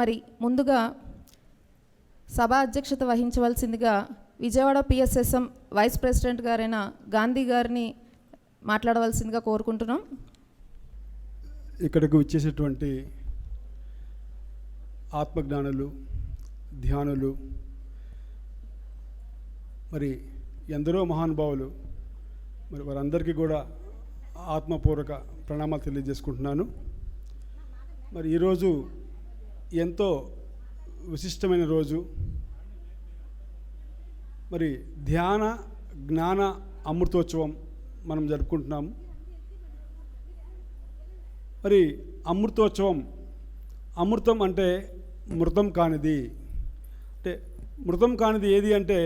మరి ముందుగా సభ అధ్యక్షత వహించవలసిందిగా విజయవాడ పిఎస్ఎస్ఎం వైస్ ప్రెసిడెంట్ గారైన గాంధీ గారిని మాట్లాడవలసిందిగా కోరుకుంటున్నాం. ఇక్కడికి వచ్చేసేటువంటి ఆత్మజ్ఞానులు, ధ్యానులు, మరి ఎందరో మహానుభావులు, మరి వారందరికీ కూడా ఆత్మపూర్వక ప్రణామాలు తెలియజేసుకుంటున్నాను. మరి ఈరోజు ఎంతో విశిష్టమైన రోజు. మరి ధ్యాన జ్ఞాన అమృతోత్సవం మనం జరుపుకుంటున్నాము. మరి అమృతోత్సవం, అమృతం అంటే మృతం కానిది. అంటే మృతం కానిది ఏది అంటే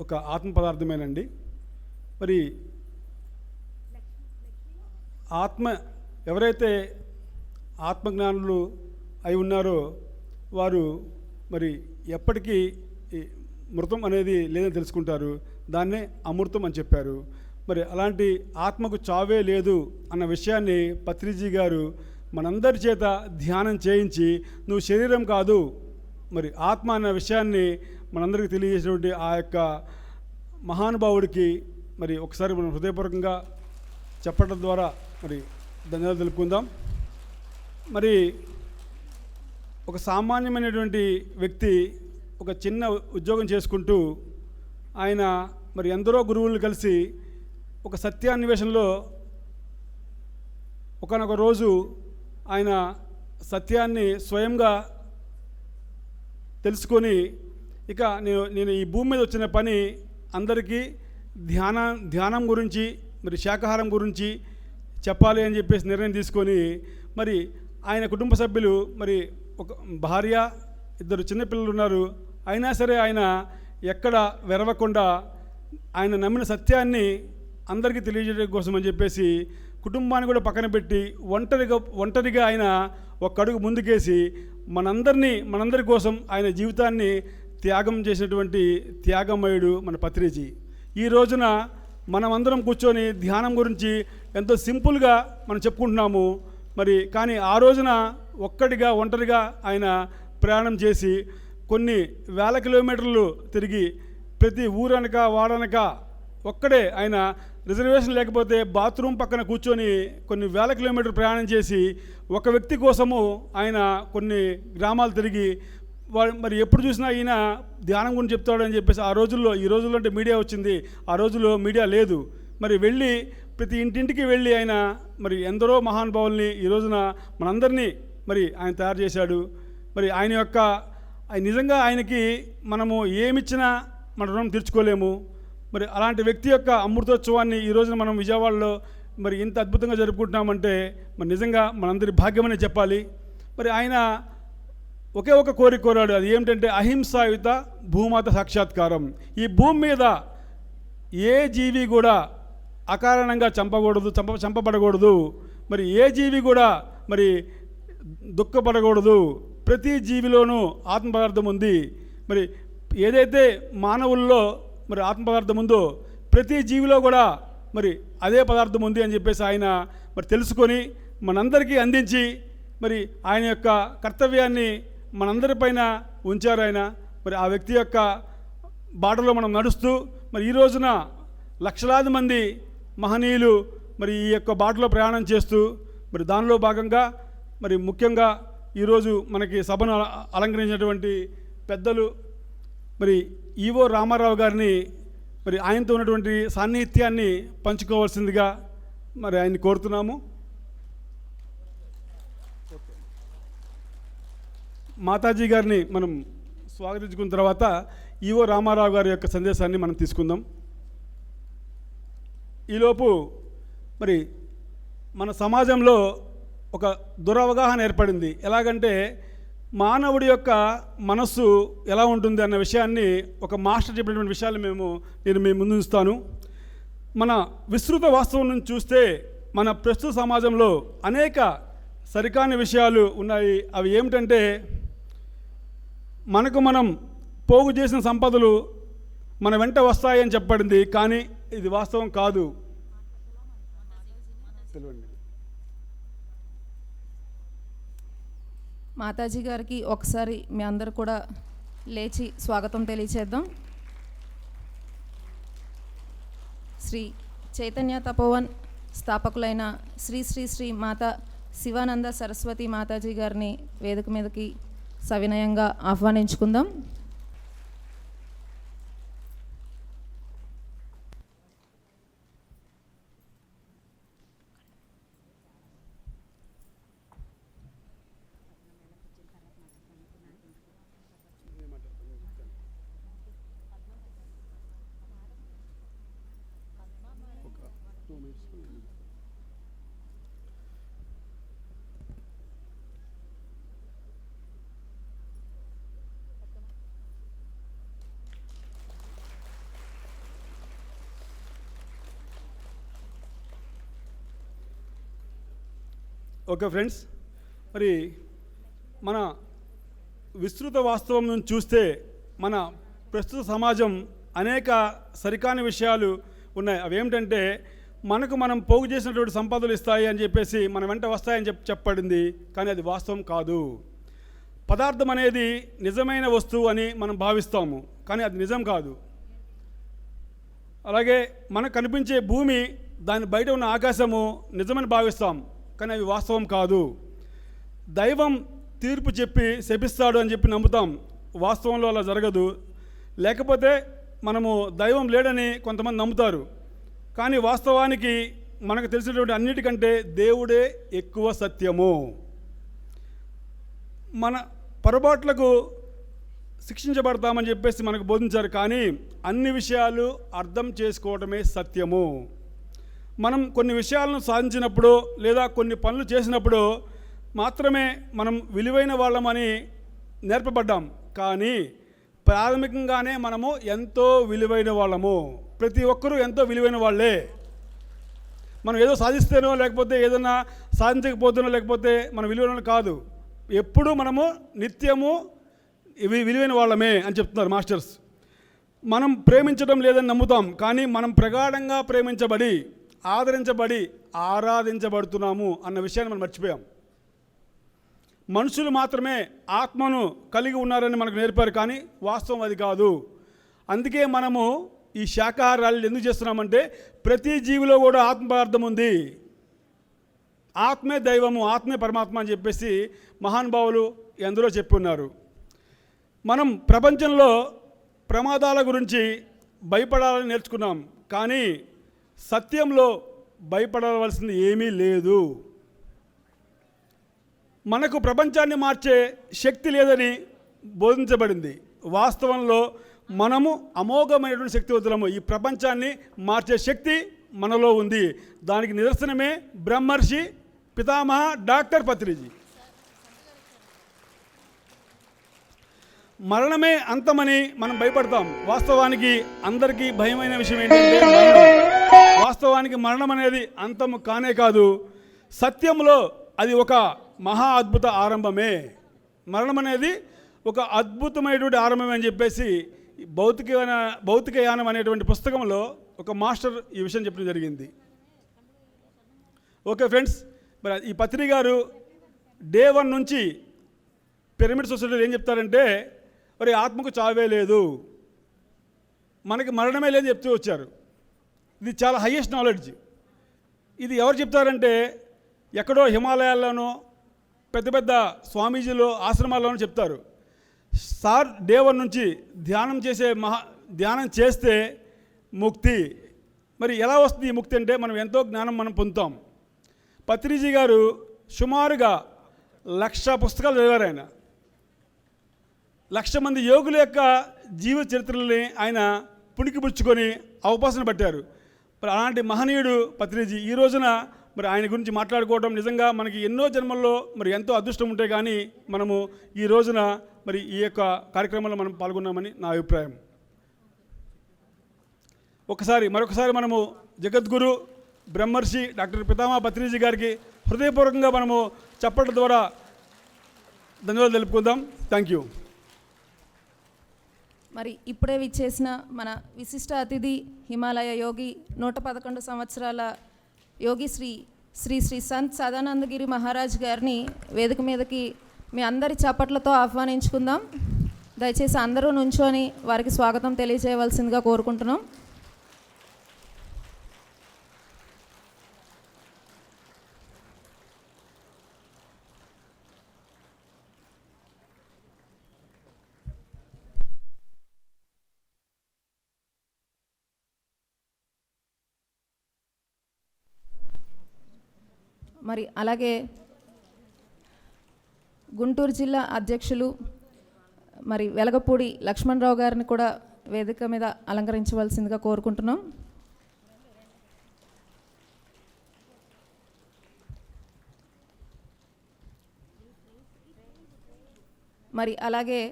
ఒక ఆత్మ పదార్థమేనండి. మరి ఆత్మ ఎవరైతే ఆత్మజ్ఞానులు అయి ఉన్నారో వారు మరి ఎప్పటికీ మృతం అనేది లేదని తెలుసుకుంటారు. దాన్నే అమృతం అని చెప్పారు. మరి అలాంటి ఆత్మకు చావే లేదు అన్న విషయాన్ని పత్రిజీ గారు మనందరి చేత ధ్యానం చేయించి, నువ్వు శరీరం కాదు, మరి ఆత్మ అన్న విషయాన్ని మనందరికీ తెలియజేసినటువంటి ఆ యొక్క మహానుభావుడికి మరి ఒకసారి మనం హృదయపూర్వకంగా చెప్పడం ద్వారా మరి ధన్యవాదాలు తెలుపుకుందాం. మరి ఒక సామాన్యమైనటువంటి వ్యక్తి ఒక చిన్న ఉద్యోగం చేసుకుంటూ ఆయన మరి ఎందరో గురువులను కలిసి ఒక సత్యాన్వేషణలో ఒకానొక రోజు ఆయన సత్యాన్ని స్వయంగా తెలుసుకొని, ఇక నేను ఈ భూమి మీద వచ్చిన పని అందరికీ ధ్యానం గురించి, మరి శాకాహారం గురించి చెప్పాలి అని చెప్పేసి నిర్ణయం తీసుకొని, మరి ఆయన కుటుంబ సభ్యులు, మరి ఒక భార్య, 2 చిన్నపిల్లలు ఉన్నారు. అయినా సరే ఆయన ఎక్కడ వెరవకుండా ఆయన నమ్మిన సత్యాన్ని అందరికీ తెలియజేయడం కోసం అని చెప్పేసి కుటుంబాన్ని కూడా పక్కన పెట్టి ఒంటరిగా ఆయన ఒక అడుగు ముందుకేసి మనందరి కోసం ఆయన జీవితాన్ని త్యాగం చేసినటువంటి త్యాగమయుడు మన పత్రిజీ. ఈ రోజున మనమందరం కూర్చొని ధ్యానం గురించి ఎంతో సింపుల్గా మనం చెప్పుకుంటున్నాము. మరి కానీ ఆ రోజున ఒంటరిగా ఆయన ప్రయాణం చేసి కొన్ని వేల కిలోమీటర్లు తిరిగి ప్రతి ఊరనక వాడనక ఒక్కడే ఆయన రిజర్వేషన్ లేకపోతే బాత్రూమ్ పక్కన కూర్చొని కొన్ని వేల కిలోమీటర్లు ప్రయాణం చేసి ఒక వ్యక్తి కోసము ఆయన కొన్ని గ్రామాలు తిరిగి మరి ఎప్పుడు చూసినా ఈయన ధ్యానం గురించి చెప్తాడని చెప్పేసి ఈ రోజుల్లో అంటే మీడియా వచ్చింది, ఆ రోజుల్లో మీడియా లేదు. మరి వెళ్ళి ప్రతి ఇంటింటికి వెళ్ళి ఆయన మరి ఎందరో మహానుభావుల్ని ఈ రోజున మనందరినీ మరి ఆయన తయారు చేశాడు. మరి నిజంగా ఆయనకి మనము ఏమిచ్చినా మన రుణం తీర్చుకోలేము. మరి అలాంటి వ్యక్తి యొక్క అమృతోత్సవాన్ని ఈ రోజున మనం విజయవాడలో మరి ఇంత అద్భుతంగా జరుపుకుంటున్నామంటే మరి నిజంగా మనందరి భాగ్యమనే చెప్పాలి. మరి ఆయన ఒకే ఒక కోరిక కోరాడు. అది ఏమిటంటే అహింసాయుత భూమాత సాక్షాత్కారం. ఈ భూమి మీద ఏ జీవి కూడా అకారణంగా చంపబడకూడదు. మరి ఏ జీవి కూడా మరి దుఃఖపడకూడదు. ప్రతి జీవిలోనూ ఆత్మ పదార్థం ఉంది. మరి ఏదైతే మానవుల్లో మరి ఆత్మ పదార్థం ఉందో ప్రతి జీవిలో కూడా మరి అదే పదార్థం ఉంది అని చెప్పేసి ఆయన మరి తెలుసుకొని మనందరికీ అందించి మరి ఆయన యొక్క కర్తవ్యాన్ని మనందరిపైన ఉంచారు ఆయన. మరి ఆ వ్యక్తి యొక్క బాటలో మనం నడుస్తూ మరి ఈ రోజున లక్షలాది మంది మహనీయులు మరి ఈ యొక్క బాటలో ప్రయాణం చేస్తూ మరి దానిలో భాగంగా మరి ముఖ్యంగా ఈరోజు మనకి సభను అలంకరించినటువంటి పెద్దలు మరి ఈవో రామారావు గారిని మరి ఆయనతో ఉన్నటువంటి సాన్నిహిత్యాన్ని పంచుకోవాల్సిందిగా మరి ఆయన్ని కోరుతున్నాము. మాతాజీ గారిని మనం స్వాగతించుకున్న తర్వాత ఈవో రామారావు గారి యొక్క సందేశాన్ని మనం తీసుకుందాం. ఈలోపు మరి మన సమాజంలో ఒక దురవగాహన ఏర్పడింది. ఎలాగంటే మానవుడి యొక్క మనస్సు ఎలా ఉంటుంది అన్న విషయాన్ని ఒక మాస్టర్ చెప్పినటువంటి విషయాలు నేను మీ ముందు ఉంచుతాను. మన విస్తృత వాస్తవం నుంచి చూస్తే మన ప్రస్తుత సమాజంలో అనేక సరికాని విషయాలు ఉన్నాయి. అవి ఏమిటంటే మనకు మనం పోగు చేసిన సంపదలు మన వెంట వస్తాయని చెప్పబడింది, కానీ ఇది వాస్తవం కాదు. తెలియండి. మాతాజీ గారికి ఒకసారి మీ అందరు కూడా లేచి స్వాగతం తెలియచేద్దాం. శ్రీ చైతన్య తపోవన్ స్థాపకులైన శ్రీ శ్రీ శ్రీ మాతా శివానంద సరస్వతి మాతాజీ గారిని వేదిక మీదకి సవినయంగా ఆహ్వానించుకుందాం. ఓకే ఫ్రెండ్స్, మరి మన విస్తృత వాస్తవం నుంచి చూస్తే మన ప్రస్తుత సమాజం అనేక సరికాని విషయాలు ఉన్నాయి. అవి ఏమిటంటే మనకు మనం పోగు చేసినటువంటి సంపదలు ఇస్తాయి అని చెప్పేసి మన వెంట వస్తాయని చెప్పబడింది, కానీ అది వాస్తవం కాదు. పదార్థం అనేది నిజమైన వస్తువు అని మనం భావిస్తాము, కానీ అది నిజం కాదు. అలాగే మనకు కనిపించే భూమి, దాని బయట ఉన్న ఆకాశము నిజమని భావిస్తాం, కానీ అవి వాస్తవం కాదు. దైవం తీర్పు చెప్పి శపిస్తాడు అని చెప్పి నమ్ముతాం, వాస్తవంలో అలా జరగదు. లేకపోతే మనము దైవం లేడని కొంతమంది నమ్ముతారు, కానీ వాస్తవానికి మనకు తెలిసినటువంటి అన్నిటికంటే దేవుడే ఎక్కువ సత్యము. మన పొరపాట్లకు శిక్షించబడతామని చెప్పేసి మనకు బోధించారు, కానీ అన్ని విషయాలు అర్థం చేసుకోవడమే సత్యము. మనం కొన్ని విషయాలను సాధించినప్పుడు లేదా కొన్ని పనులు చేసినప్పుడు మాత్రమే మనం విలువైన వాళ్ళమని నేర్పబడ్డాం, కానీ ప్రాథమికంగానే మనము ఎంతో విలువైన వాళ్ళము. ప్రతి ఒక్కరూ ఎంతో విలువైన వాళ్ళే. మనం ఏదో సాధిస్తేనో లేకపోతే ఏదైనా సాధించకపోతేనో లేకపోతే మన విలువైన కాదు. ఎప్పుడూ మనము నిత్యము విలువైన వాళ్ళమే అని చెప్తున్నారు మాస్టర్స్. మనం ప్రేమించడం లేదని నమ్ముతాం, కానీ మనం ప్రగాఢంగా ప్రేమించబడి ఆదరించబడి ఆరాధించబడుతున్నాము అన్న విషయాన్ని మనం మర్చిపోయాం. మనుషులు మాత్రమే ఆత్మను కలిగి ఉన్నారని మనకు నేర్పారు, కానీ వాస్తవం అది కాదు. అందుకే మనము ఈ శాకాహారాలు ఎందుకు చేస్తున్నామంటే ప్రతి జీవిలో కూడా ఆత్మ పదార్థం ఉంది. ఆత్మే దైవము, ఆత్మే పరమాత్మ అని చెప్పేసి మహానుభావులు ఎందులో చెప్పున్నారు. మనం ప్రపంచంలో ప్రమాదాల గురించి భయపడాలని నేర్చుకున్నాం, కానీ సత్యంలో భయపడవలసింది ఏమీ లేదు. మనకు ప్రపంచాన్ని మార్చే శక్తి లేదని బోధించబడింది. వాస్తవంలో మనము అమోఘమైనటువంటి శక్తివంతులము. ఈ ప్రపంచాన్ని మార్చే శక్తి మనలో ఉంది. దానికి నిదర్శనమే బ్రహ్మర్షి పితామహ డాక్టర్ పత్రిజీ. మరణమే అంతమని మనం భయపడతాం. వాస్తవానికి అందరికీ భయమైన విషయం ఏంటంటే వాస్తవానికి మరణం అనేది అంతము కానే కాదు. సత్యంలో అది ఒక మహా అద్భుత ఆరంభమే. మరణం అనేది ఒక అద్భుతమైనటువంటి ఆరంభమే అని చెప్పేసి భౌతికయానం అనేటువంటి పుస్తకంలో ఒక మాస్టర్ ఈ విషయం చెప్పడం జరిగింది. ఓకే ఫ్రెండ్స్, మరి ఈ పత్రి గారు డే 1 నుంచి పిరమిడ్ సొసైటీలో ఏం చెప్తారంటే, మరి ఆత్మకు చావే లేదు, మనకి మరణమే లేదని చెప్తూ వచ్చారు. ఇది చాలా హయ్యెస్ట్ నాలెడ్జ్. ఇది ఎవరు చెప్తారంటే ఎక్కడో హిమాలయాల్లోనో పెద్ద పెద్ద స్వామీజీలో ఆశ్రమాల్లోనూ చెప్తారు. సార్ డే 1 నుంచి ధ్యానం చేస్తే ముక్తి. మరి ఎలా వస్తుంది ఈ ముక్తి అంటే మనం ఎంతో జ్ఞానం మనం పొందుతాం. పత్రిజీ గారు సుమారుగా 1,00,000 పుస్తకాలు చదివారు. ఆయన 1,00,000 మంది యోగుల యొక్క జీవిత చరిత్రలని ఆయన పుణికిపుచ్చుకొని అవపాసన పట్టారు. మరి అలాంటి మహనీయుడు పత్రిజీ. ఈ రోజున మరి ఆయన గురించి మాట్లాడుకోవడం నిజంగా మనకి ఎన్నో జన్మల్లో మరి ఎంతో అదృష్టం ఉంటే కానీ మనము ఈ రోజున మరి ఈ యొక్క కార్యక్రమంలో మనం పాల్గొన్నామని నా అభిప్రాయం. మరొకసారి మనము జగద్గురు బ్రహ్మర్షి డాక్టర్ పితామహ పత్రిజీ గారికి హృదయపూర్వకంగా మనము చప్పట్ల ద్వారా ధన్యవాదాలు తెలుపుకుందాం. Thank you. మరి ఇప్పుడే విచ్చేసిన మన విశిష్ట అతిథి హిమాలయ యోగి 111 సంవత్సరాల యోగి శ్రీ శ్రీ శ్రీ సంత్ సదానందగిరి మహారాజ్ గారిని వేదిక మీదకి మీ అందరి చప్పట్లతో ఆహ్వానించుకుందాం. దయచేసి అందరూ నుంచొని వారికి స్వాగతం తెలియజేయవలసిందిగా కోరుకుంటున్నాం. మరి అలాగే గుంటూరు జిల్లా అధ్యక్షులు మరి వెలగపూడి లక్ష్మణరావు గారిని కూడా వేదిక మీద అలంకరించవలసిందిగా కోరుకుంటున్నాం. మరి అలాగే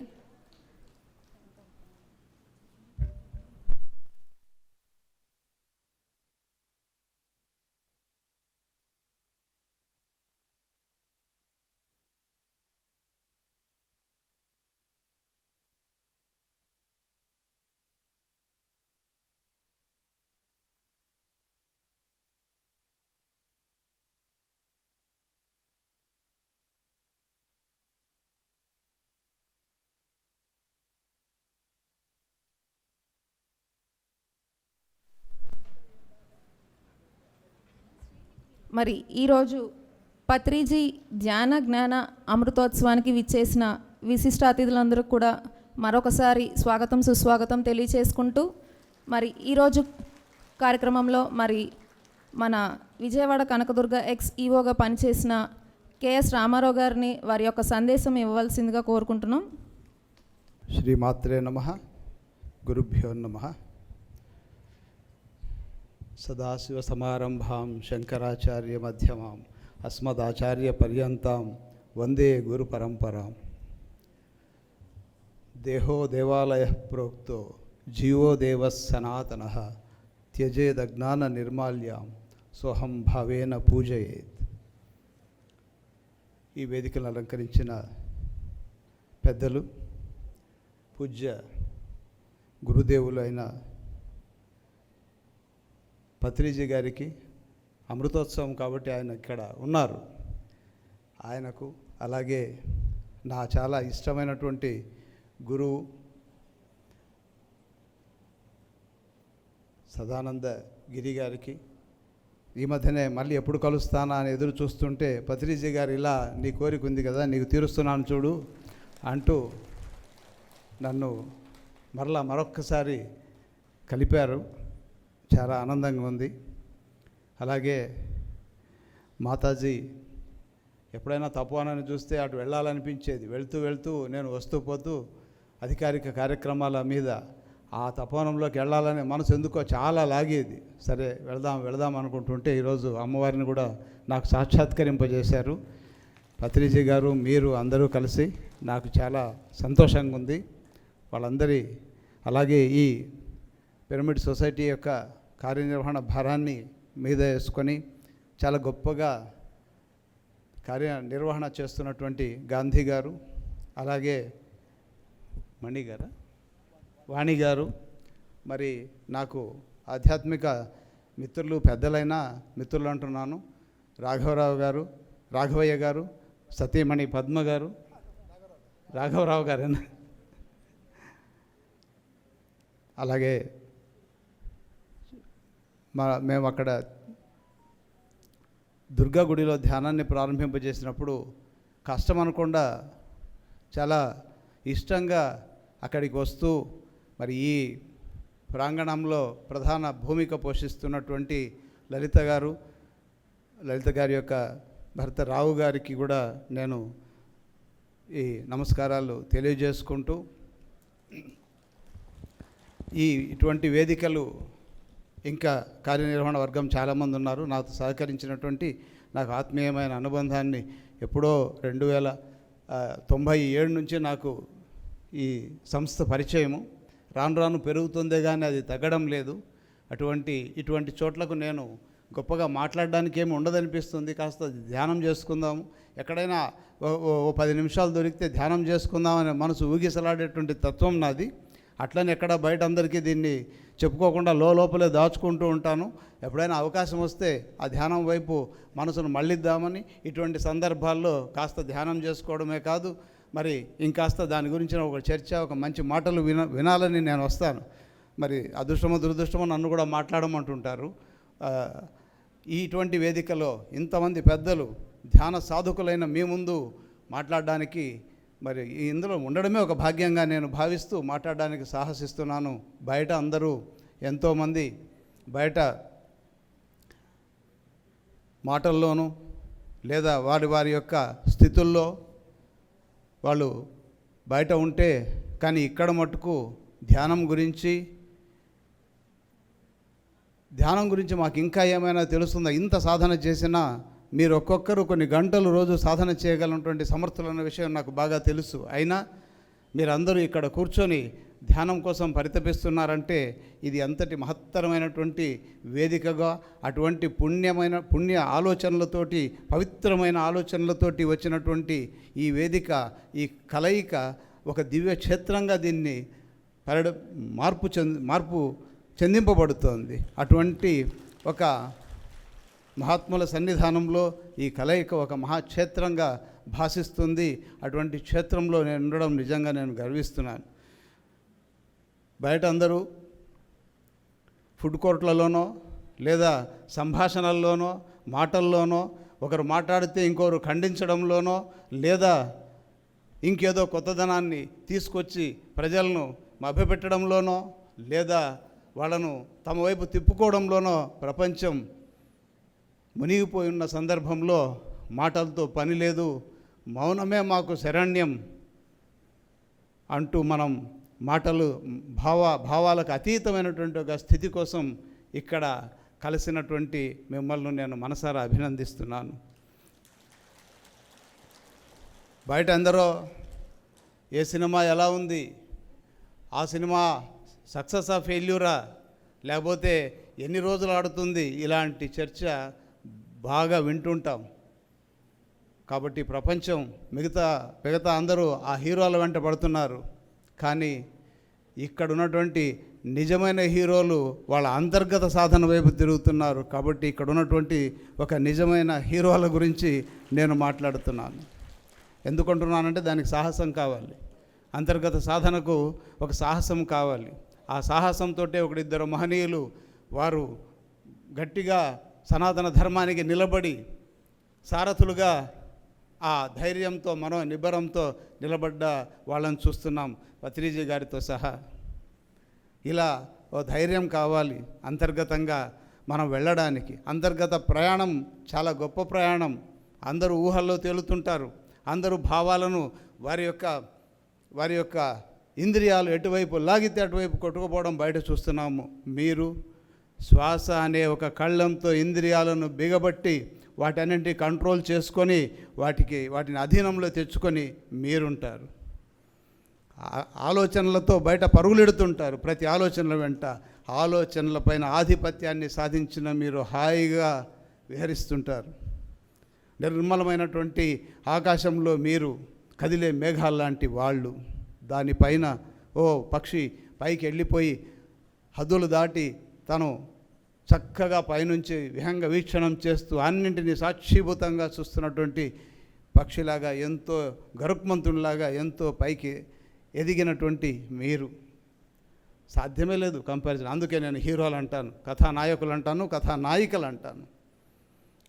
మరి ఈరోజు పత్రిజీ ధ్యాన జ్ఞాన అమృతోత్సవానికి విచ్చేసిన విశిష్ట అతిథులందరూ కూడా మరొకసారి స్వాగతం సుస్వాగతం తెలియచేసుకుంటూ మరి ఈరోజు కార్యక్రమంలో మరి మన విజయవాడ కనకదుర్గ ఎక్స్ ఈవోగా పనిచేసిన కెఎస్ రామారావు గారిని వారి యొక్క సందేశం ఇవ్వవలసిందిగా కోరుకుంటున్నాం. శ్రీమాత్రే నమః. గురుభ్యో నమః. సదాశివసమారంభాం శంకరాచార్య మధ్యమాం అస్మదాచార్య పర్యంతాం వందే గురు పరంపరాం. దేహో దేవాలయ ప్రోక్తో జీవో దేవ సనాతన త్యజేదజ్ఞాన నిర్మాల్యాం సోహం భావేన పూజయేత్. ఈ వేదికను అలంకరించిన పెద్దలు, పూజ్య గురుదేవులు అయిన పత్రిజీ గారికి అమృతోత్సవం కాబట్టి ఆయన ఇక్కడ ఉన్నారు. ఆయనకు అలాగే నా చాలా ఇష్టమైనటువంటి గురువు సదానంద గిరి గారికి ఈ మధ్యనే మళ్ళీ ఎప్పుడు కలుస్తానా అని ఎదురు చూస్తుంటే పత్రిజీ గారు ఇలా నీ కోరిక ఉంది కదా, నీకు తీరుస్తున్నాను చూడు అంటూ నన్ను మరొక్కసారి కలిపారు. చాలా ఆనందంగా ఉంది. అలాగే మాతాజీ ఎప్పుడైనా తపోవనాన్ని చూస్తే అటు వెళ్ళాలనిపించేది. వెళ్తూ నేను వస్తూ పోతూ అధికారిక కార్యక్రమాల మీద ఆ తపోవనంలోకి వెళ్ళాలని మనసు ఎందుకో చాలా లాగేది. సరే వెళదాం అనుకుంటుంటే ఈరోజు అమ్మవారిని కూడా నాకు సాక్షాత్కరింపజేశారు. పత్రిజీ గారు, మీరు అందరూ కలిసి నాకు చాలా సంతోషంగా ఉంది. వాళ్ళందరి అలాగే ఈ పిరమిడ్ సొసైటీ యొక్క కార్యనిర్వహణ భారాన్ని మీద వేసుకొని చాలా గొప్పగా కార్యనిర్వహణ చేస్తున్నటువంటి గాంధీ గారు, అలాగే వాణి గారు, మరి నాకు ఆధ్యాత్మిక మిత్రులు, పెద్దలైన మిత్రులు అంటున్నాను, రాఘవయ్య గారు, సతీమణి పద్మ గారు, రాఘవరావు గారేనా, అలాగే మేము అక్కడ దుర్గా గుడిలో ధ్యానాన్ని ప్రారంభింపజేసినప్పుడు కష్టం అనకుండా చాలా ఇష్టంగా అక్కడికి వస్తూ మరి ఈ ప్రాంగణంలో ప్రధాన భూమిక పోషిస్తున్నటువంటి లలిత గారి యొక్క భర్త రావు గారికి కూడా నేను ఈ నమస్కారాలు తెలియజేసుకుంటూ, ఇటువంటి వేదికలు ఇంకా కార్యనిర్వహణ వర్గం చాలామంది ఉన్నారు. నాకు సహకరించినటువంటి, నాకు ఆత్మీయమైన అనుబంధాన్ని ఎప్పుడో 1997 నుంచి నాకు ఈ సంస్థ పరిచయము. రాను పెరుగుతుందే కానీ అది తగ్గడం లేదు. ఇటువంటి చోట్లకు నేను గొప్పగా మాట్లాడడానికి ఏమి ఉండదనిపిస్తుంది. కాస్త ధ్యానం చేసుకుందాము, ఎక్కడైనా ఓ 10 నిమిషాలు దొరికితే ధ్యానం చేసుకుందామనే మనసు ఊగిసలాడేటువంటి తత్వం నాది. అట్లని ఎక్కడ బయట అందరికీ దీన్ని చెప్పుకోకుండా లోపలే దాచుకుంటూ ఉంటాను. ఎప్పుడైనా అవకాశం వస్తే ఆ ధ్యానం వైపు మనసును మళ్ళిద్దామని ఇటువంటి సందర్భాల్లో కాస్త ధ్యానం చేసుకోవడమే కాదు, మరి ఇంకాస్త దాని గురించిన ఒక చర్చ, ఒక మంచి మాటలు వినాలని నేను వస్తాను. మరి అదృష్టమో దురదృష్టమో నన్ను కూడా మాట్లాడమంటుంటారు. ఇటువంటి వేదికలో ఇంతమంది పెద్దలు ధ్యాన సాధకులైన మీ ముందు మాట్లాడడానికి మరి ఇందులో ఉండడమే ఒక భాగ్యంగా నేను భావిస్తూ మాట్లాడడానికి సాహసిస్తున్నాను. బయట అందరూ ఎంతోమంది బయట మాటల్లోనూ లేదా వారి వారి యొక్క స్థితుల్లో వాళ్ళు బయట ఉంటే, కానీ ఇక్కడ మట్టుకు ధ్యానం గురించి మాకు ఇంకా ఏమైనా తెలుస్తుందా? ఇంత సాధన చేసినా మీరు ఒక్కొక్కరు కొన్ని గంటలు రోజు సాధన చేయగలిగినటువంటి సమర్థులన్న విషయం నాకు బాగా తెలుసు. అయినా మీరందరూ ఇక్కడ కూర్చొని ధ్యానం కోసం పరితపిస్తున్నారంటే ఇది అంతటి మహత్తరమైనటువంటి వేదికగా, అటువంటి పుణ్య ఆలోచనలతోటి, పవిత్రమైన ఆలోచనలతోటి వచ్చినటువంటి ఈ వేదిక, ఈ కలయిక ఒక దివ్య క్షేత్రంగా దీన్ని మార్పు చెందింపబడుతోంది. అటువంటి ఒక మహాత్ముల సన్నిధానంలో ఈ కలయిక ఒక మహాక్షేత్రంగా భాసిస్తుంది. అటువంటి క్షేత్రంలో నేను ఉండడం నిజంగా నేను గర్విస్తున్నాను. బయట అందరూ ఫుడ్ కోర్ట్లలోనో లేదా సంభాషణల్లోనో మాటల్లోనో ఒకరు మాట్లాడితే ఇంకొకరు ఖండించడంలోనో లేదా ఇంకేదో కొత్తదనాన్ని తీసుకొచ్చి ప్రజలను మభ్యపెట్టడంలోనో లేదా వాళ్ళను తమ వైపు తిప్పుకోవడంలోనో ప్రపంచం మునిగిపోయి ఉన్న సందర్భంలో మాటలతో పని లేదు, మౌనమే మాకు శరణ్యం అంటూ మనం మాటలు భావాలకు అతీతమైనటువంటి ఒక స్థితి కోసం ఇక్కడ కలిసినటువంటి మిమ్మల్ని నేను మనసారా అభినందిస్తున్నాను. బయట అందరూ ఏ సినిమా ఎలా ఉంది, ఆ సినిమా సక్సెస్ ఆ ఫెయిల్యూరా, లేకపోతే ఎన్ని రోజులు ఆడుతుంది, ఇలాంటి చర్చ బాగా వింటుంటాం. కాబట్టి ప్రపంచం మిగతా అందరూ ఆ హీరోల వెంట పడుతున్నారు. కానీ ఇక్కడ ఉన్నటువంటి నిజమైన హీరోలు వాళ్ళ అంతర్గత సాధన వైపు తిరుగుతున్నారు. కాబట్టి ఇక్కడ ఉన్నటువంటి ఒక నిజమైన హీరోల గురించి నేను మాట్లాడుతున్నాను. ఎందుకంటున్నానంటే దానికి సాహసం కావాలి, అంతర్గత సాధనకు ఒక సాహసం కావాలి. ఆ సాహసంతో ఒకరిద్దరు మహనీయులు వారు గట్టిగా సనాతన ధర్మానికి నిలబడి సారథులుగా ఆ ధైర్యంతో నిబ్బరంతో నిలబడ్డ వాళ్ళని చూస్తున్నాం, పత్రిజీ గారితో సహా. ఇలా ఓ ధైర్యం కావాలి అంతర్గతంగా మనం వెళ్ళడానికి. అంతర్గత ప్రయాణం చాలా గొప్ప ప్రయాణం. అందరూ ఊహల్లో తేలుతుంటారు, అందరూ భావాలను వారి యొక్క ఇంద్రియాలు ఎటువైపు లాగితే అటువైపు కొట్టుకుపోవడం బయట చూస్తున్నాము. మీరు శ్వాస అనే ఒక కళ్ళంతో ఇంద్రియాలను బిగబట్టి వాటన్నింటి కంట్రోల్ చేసుకొని వాటిని అధీనంలో తెచ్చుకొని మీరుంటారు. ఆలోచనలతో బయట పరుగులెడుతుంటారు. ప్రతి ఆలోచనల వెంట ఆలోచనలపైన ఆధిపత్యాన్ని సాధించిన మీరు హాయిగా విహరిస్తుంటారు. నిర్మలమైనటువంటి ఆకాశంలో మీరు కదిలే మేఘాల్లాంటి వాళ్ళు. దానిపైన ఓ పక్షి పైకి వెళ్ళిపోయి హద్దులు దాటి తను చక్కగా పైనుంచి విహంగ వీక్షణం చేస్తూ అన్నింటినీ సాక్షిభూతంగా చూస్తున్నటువంటి పక్షిలాగా, ఎంతో గరుక్మంతునిలాగా ఎంతో పైకి ఎదిగినటువంటి మీరు. సాధ్యమే లేదు కంపారిజన్. అందుకే నేను హీరోలు అంటాను, కథానాయకులు అంటాను, కథానాయికలు అంటాను.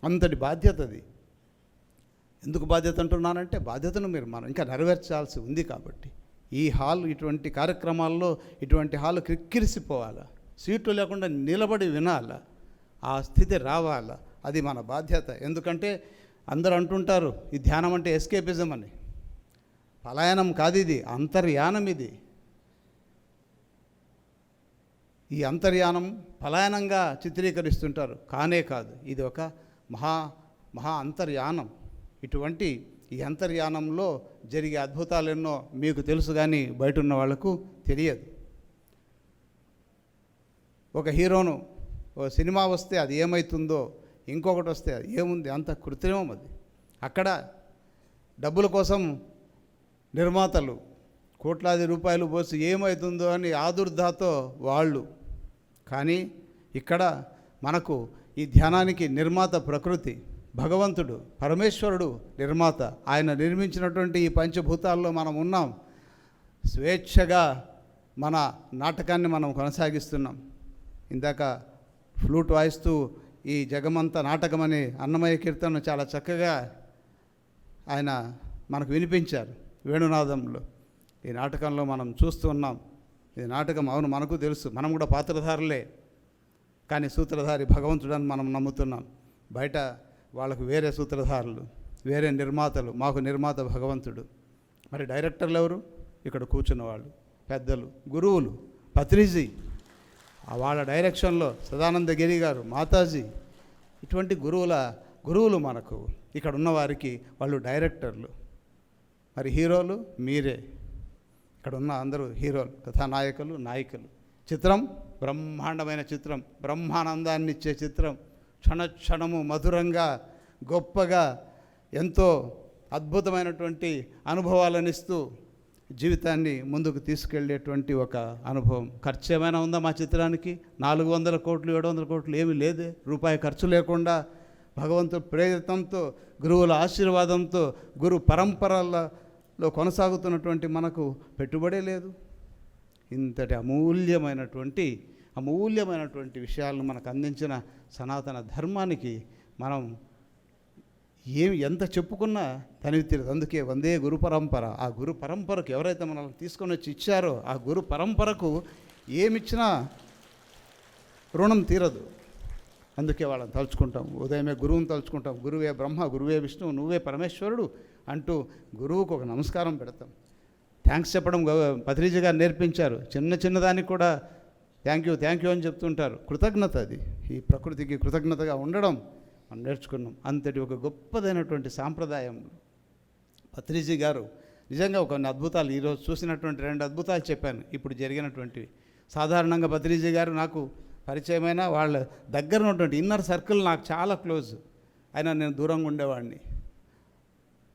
అంతటి బాధ్యత అది. ఎందుకు బాధ్యత అంటున్నానంటే బాధ్యతను మనం ఇంకా నెరవేర్చాల్సి ఉంది. కాబట్టి ఈ ఇటువంటి కార్యక్రమాల్లో ఇటువంటి హాలు క్రిక్కిరిసిపోవాలా, సీట్లు లేకుండా నిలబడి వినాలా, ఆ స్థితి రావాలా. అది మన బాధ్యత. ఎందుకంటే అందరూ అంటుంటారు ఈ ధ్యానం అంటే ఎస్కేపిజం అని. పలాయనం కాదు, ఇది అంతర్యానం. ఇది ఈ అంతర్యానం పలాయనంగా చిత్రీకరిస్తుంటారు, కానే కాదు. ఇది ఒక మహా అంతర్యానం. ఇటువంటి ఈ అంతర్యానంలో జరిగే అద్భుతాలు ఎన్నో మీకు తెలుసు, కానీ బయట ఉన్న వాళ్లకు తెలియదు. ఒక హీరోను ఓ సినిమా వస్తే అది ఏమవుతుందో, ఇంకొకటి వస్తే అది ఏముంది, అంత కృత్రిమం అది. అక్కడ డబ్బుల కోసం నిర్మాతలు కోట్లాది రూపాయలు పోసి ఏమవుతుందో అని ఆదుర్దాతో వాళ్ళు. కానీ ఇక్కడ మనకు ఈ ధ్యానానికి నిర్మాత ప్రకృతి, భగవంతుడు పరమేశ్వరుడు నిర్మాత. ఆయన నిర్మించినటువంటి ఈ పంచభూతాల్లో మనం ఉన్నాం. స్వేచ్ఛగా మన నాటకాన్ని మనం కొనసాగిస్తున్నాం. ఇందాక ఫ్లూట్ వాయిస్తూ ఈ జగమంత నాటకం అనే అన్నమయ్య కీర్తనను చాలా చక్కగా ఆయన మనకు వినిపించారు వేణునాదంలో. ఈ నాటకంలో మనం చూస్తూ ఉన్నాం. ఈ నాటకం అవును మనకు తెలుసు, మనం కూడా పాత్రధారులే, కానీ సూత్రధారి భగవంతుడని మనం నమ్ముతున్నాం. బయట వాళ్ళకు వేరే సూత్రధారులు, వేరే నిర్మాతలు, మాకు నిర్మాత భగవంతుడు. మరి డైరెక్టర్లు ఎవరు? ఇక్కడ కూర్చున్న వాళ్ళు పెద్దలు, గురువులు, పత్రిజీ, వాళ్ళ డైరెక్షన్లో సదానంద గిరి గారు, మాతాజీ, ఇటువంటి గురువులు మనకు ఇక్కడ ఉన్నవారికి వాళ్ళు డైరెక్టర్లు. మరి హీరోలు మీరే, ఇక్కడ ఉన్న అందరూ హీరోలు, కథానాయకులు, నాయికలు. చిత్రం బ్రహ్మాండమైన చిత్రం, బ్రహ్మానందాన్ని ఇచ్చే చిత్రం, క్షణక్షణము మధురంగా గొప్పగా ఎంతో అద్భుతమైనటువంటి అనుభవాలను ఇస్తూ జీవితాన్ని ముందుకు తీసుకెళ్ళేటువంటి ఒక అనుభవం. ఖర్చు ఏమైనా ఉందా మా చిత్రానికి? 400 కోట్లు 700 కోట్లు ఏమీ లేదే. రూపాయి ఖర్చు లేకుండా భగవంతుడి ప్రేరితంతో, గురువుల ఆశీర్వాదంతో, గురు పరంపరలలో కొనసాగుతున్నటువంటి మనకు పెట్టుబడే లేదు. ఇంతటి అమూల్యమైనటువంటి విషయాలను మనకు అందించిన సనాతన ధర్మానికి మనం ఎంత చెప్పుకున్నా తనివి తీరదు. అందుకే వందే గురు పరంపర. ఆ గురు పరంపరకు ఎవరైతే మనల్ని తీసుకొని వచ్చి ఇచ్చారో ఆ గురు పరంపరకు ఏమిచ్చినా రుణం తీరదు. అందుకే వాళ్ళని తలుచుకుంటాం. ఉదయమే గురువుని తలుచుకుంటాం. గురువే బ్రహ్మ, గురువే విష్ణువు, నువ్వే పరమేశ్వరుడు అంటూ గురువుకు ఒక నమస్కారం పెడతాం. థ్యాంక్స్ చెప్పడం పత్రిజీ గారు నేర్పించారు. చిన్నదానికి కూడా థ్యాంక్ యూ అని చెప్తుంటారు. కృతజ్ఞత, అది ఈ ప్రకృతికి కృతజ్ఞతగా ఉండడం మనం నేర్చుకున్నాం. అంతటి ఒక గొప్పదైనటువంటి సాంప్రదాయం పత్రిజీ గారు నిజంగా కొన్ని అద్భుతాలు, ఈరోజు చూసినటువంటి 2 అద్భుతాలు చెప్పాను ఇప్పుడు జరిగినటువంటివి. సాధారణంగా పత్రిజీ గారు నాకు పరిచయమైన వాళ్ళ దగ్గర ఉన్నటువంటి ఇన్నర్ సర్కిల్ నాకు చాలా క్లోజ్. అయినా నేను దూరంగా ఉండేవాడిని.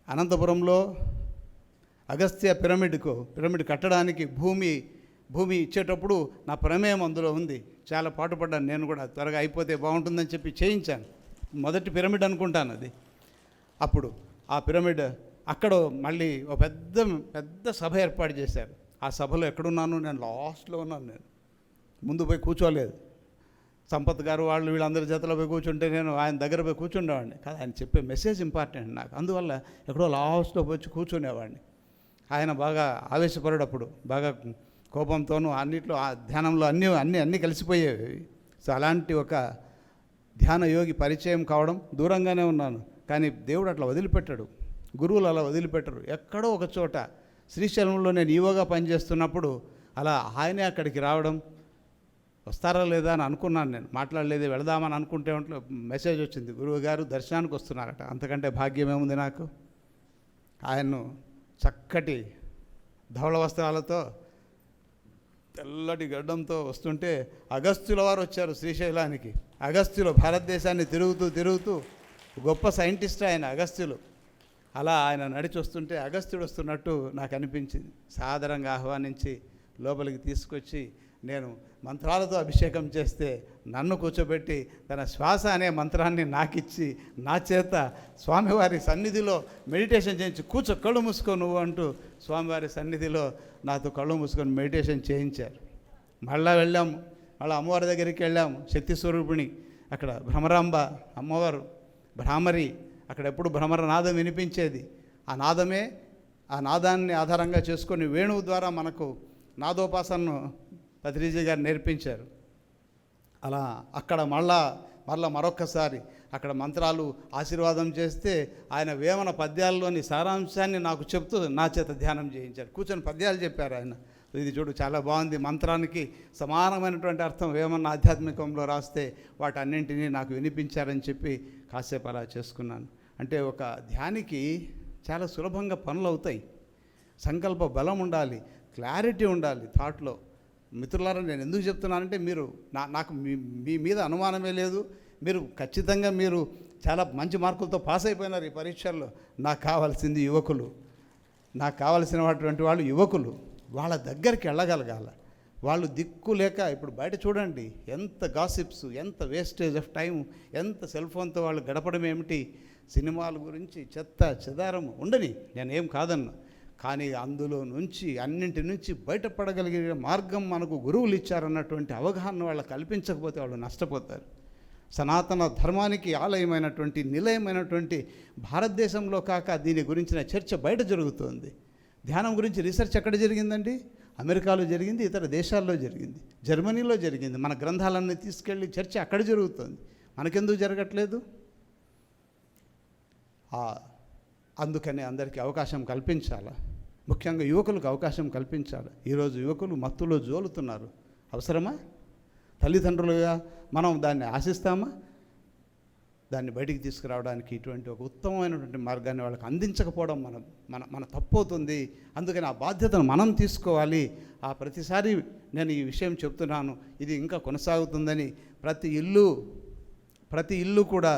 అనంతపురంలో అగస్త్య పిరమిడ్ కట్టడానికి భూమి ఇచ్చేటప్పుడు నా ప్రమేయం అందులో ఉంది. చాలా పాటుపడ్డాను నేను కూడా, త్వరగా అయిపోతే బాగుంటుందని చెప్పి చేయించాను. మొదటి పిరమిడ్ అనుకుంటాను అది. అప్పుడు ఆ పిరమిడ్ అక్కడ మళ్ళీ ఒక పెద్ద సభ ఏర్పాటు చేశారు. ఆ సభలో ఎక్కడున్నాను? నేను లాస్ట్లో ఉన్నాను. నేను ముందు పోయి కూర్చోలేదు. సంపత్ గారు వాళ్ళు వీళ్ళందరి చేతిలో పోయి కూర్చుంటే నేను ఆయన దగ్గర పోయి కూర్చుండేవాడిని కాదు. ఆయన చెప్పే మెసేజ్ ఇంపార్టెంట్ నాకు, అందువల్ల ఎక్కడో లాస్ట్లో వచ్చి కూర్చునేవాడిని. ఆయన బాగా ఆవేశపరుడు, అప్పుడు బాగా కోపంతోనూ అన్నిట్లో ఆ ధ్యానంలో అన్నీ కలిసిపోయేవి. సో అలాంటి ఒక ధ్యాన యోగి పరిచయం కావడం, దూరంగానే ఉన్నాను. కానీ దేవుడు అట్లా వదిలిపెట్టాడు, గురువులు అలా వదిలిపెట్టరు. ఎక్కడో ఒక చోట శ్రీశైలంలో నేను ఈవోగా పనిచేస్తున్నప్పుడు అలా ఆయనే అక్కడికి రావడం, వస్తారా లేదా అని అనుకున్నాను. నేను మాట్లాడలేదు, వెళదామని అనుకుంటే మెసేజ్ వచ్చింది, గురువు గారు దర్శనానికి వస్తున్నారట. అంతకంటే భాగ్యం ఏముంది నాకు. ఆయన్ను చక్కటి ధవళ వస్త్రాలతో తెల్లటి గడ్డంతో వస్తుంటే అగస్త్యుల వారు వచ్చారు శ్రీశైలానికి. అగస్త్యులు భారతదేశాన్ని తిరుగుతూ గొప్ప సైంటిస్ట్ ఆయన అగస్త్యులు. అలా ఆయన నడిచి వస్తుంటే అగస్త్యుడు వస్తున్నట్టు నాకు అనిపించింది. సాదరంగా ఆహ్వానించి లోపలికి తీసుకొచ్చి నేను మంత్రాలతో అభిషేకం చేస్తే నన్ను కూర్చోబెట్టి తన శ్వాస అనే మంత్రాన్ని నాకిచ్చి నా చేత స్వామివారి సన్నిధిలో మెడిటేషన్ చేయించి కళ్ళు మూసుకో నువ్వు అంటూ స్వామివారి సన్నిధిలో నాతో కళ్ళు మూసుకొని మెడిటేషన్ చేయించారు. మళ్ళీ వెళ్ళాము, మళ్ళీ అమ్మవారి దగ్గరికి వెళ్ళాము, శక్తి స్వరూపిణి. అక్కడ భ్రమరాంబ అమ్మవారు, భ్రామరి, అక్కడ ఎప్పుడు భ్రమర నాదం వినిపించేది. ఆ నాదాన్ని ఆధారంగా చేసుకొని వేణువు ద్వారా మనకు నాదోపాసనను పత్రిజీ గారు నేర్పించారు. అలా అక్కడ మళ్ళా మరొక్కసారి అక్కడ మంత్రాలు ఆశీర్వాదం చేస్తే ఆయన వేమన పద్యాల్లోని సారాంశాన్ని నాకు చెప్తూ నా చేత ధ్యానం చేయించారు. కూర్చొని పద్యాలు చెప్పారు ఆయన. ఇది చూడు చాలా బాగుంది, మంత్రానికి సమానమైనటువంటి అర్థం వేమన ఆధ్యాత్మికంలో రాస్తే వాటన్నింటినీ నాకు వినిపించారని చెప్పి కాసేపు అలా చేసుకున్నాను. అంటే ఒక ధ్యానికి చాలా సులభంగా పనులు అవుతాయి. సంకల్ప బలం ఉండాలి, క్లారిటీ ఉండాలి థాట్లో. మిత్రులారా, నేను ఎందుకు చెప్తున్నానంటే మీరు నాకు మీ మీద అనుమానమే లేదు. మీరు ఖచ్చితంగా మీరు చాలా మంచి మార్కులతో పాస్ అయిపోయినారు ఈ పరీక్షల్లో. నాకు కావాల్సింది యువకులు, నాకు కావాల్సినటువంటి వాళ్ళు యువకులు. వాళ్ళ దగ్గరికి వెళ్ళగలగాల. వాళ్ళు దిక్కు లేక ఇప్పుడు బయట చూడండి ఎంత గాసిప్స్, ఎంత వేస్టేజ్ ఆఫ్ టైం, ఎంత సెల్ ఫోన్తో వాళ్ళు గడపడం ఏమిటి, సినిమాల గురించి చెత్త చెదారం ఉండని, నేనేం కాదన్నా. కానీ అందులో నుంచి అన్నింటి నుంచి బయటపడగలిగే మార్గం మనకు గురువులు ఇచ్చారన్నటువంటి అవగాహన వాళ్ళు కల్పించకపోతే వాళ్ళు నష్టపోతారు. సనాతన ధర్మానికి ఆలయమైనటువంటి నిలయమైనటువంటి భారతదేశంలో కాక దీని గురించిన చర్చ బయట జరుగుతోంది. ధ్యానం గురించి రీసెర్చ్ ఎక్కడ జరిగిందండి? అమెరికాలో జరిగింది, ఇతర దేశాల్లో జరిగింది, జర్మనీలో జరిగింది. మన గ్రంథాలన్నీ తీసుకెళ్ళి చర్చ అక్కడ జరుగుతుంది. మనకెందుకు జరగట్లేదు? అందుకనే అందరికీ అవకాశం కల్పించాలి. ముఖ్యంగా యువకులకు అవకాశం కల్పించాలి. ఈరోజు యువకులు మత్తులో జోలుతున్నారు. అవసరమా? తల్లిదండ్రులుగా మనం దాన్ని ఆశిస్తామా? దాన్ని బయటికి తీసుకురావడానికి ఇటువంటి ఒక ఉత్తమమైనటువంటి మార్గాన్ని వాళ్ళకి అందించకపోవడం మన తప్పు అవుతుంది. అందుకని ఆ బాధ్యతను మనం తీసుకోవాలి. ప్రతిసారి నేను ఈ విషయం చెప్తున్నాను, ఇది ఇంకా కొనసాగుతుందని. ప్రతి ఇల్లు కూడా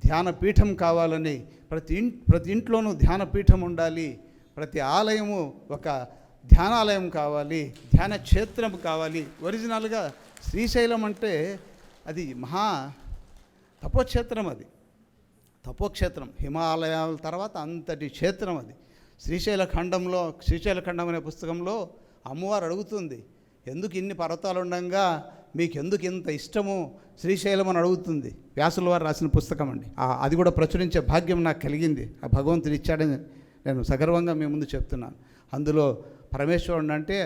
ధ్యాన పీఠం కావాలని, ప్రతి ఇంట్లోనూ ధ్యాన పీఠం ఉండాలి. ప్రతి ఆలయము ఒక ధ్యానాలయం కావాలి, ధ్యాన క్షేత్రం కావాలి. ఒరిజినల్గా శ్రీశైలం అంటే అది మహా తపోక్షేత్రం, అది తపోక్షేత్రం. హిమాలయాల తర్వాత అంతటి క్షేత్రం అది. శ్రీశైల ఖండం అనే పుస్తకంలో అమ్మవారు అడుగుతుంది, ఎందుకు ఇన్ని పర్వతాలు ఉండగా మీకెందుకు ఇంత ఇష్టము శ్రీశైలం అని అడుగుతుంది. వ్యాసుల వారు రాసిన పుస్తకం అండి. అది కూడా ప్రచురించే భాగ్యం నాకు కలిగింది. ఆ భగవంతుడు ఇచ్చాడని నేను సగర్వంగా మీ ముందు చెప్తున్నాను. అందులో పరమేశ్వరుడు అంటే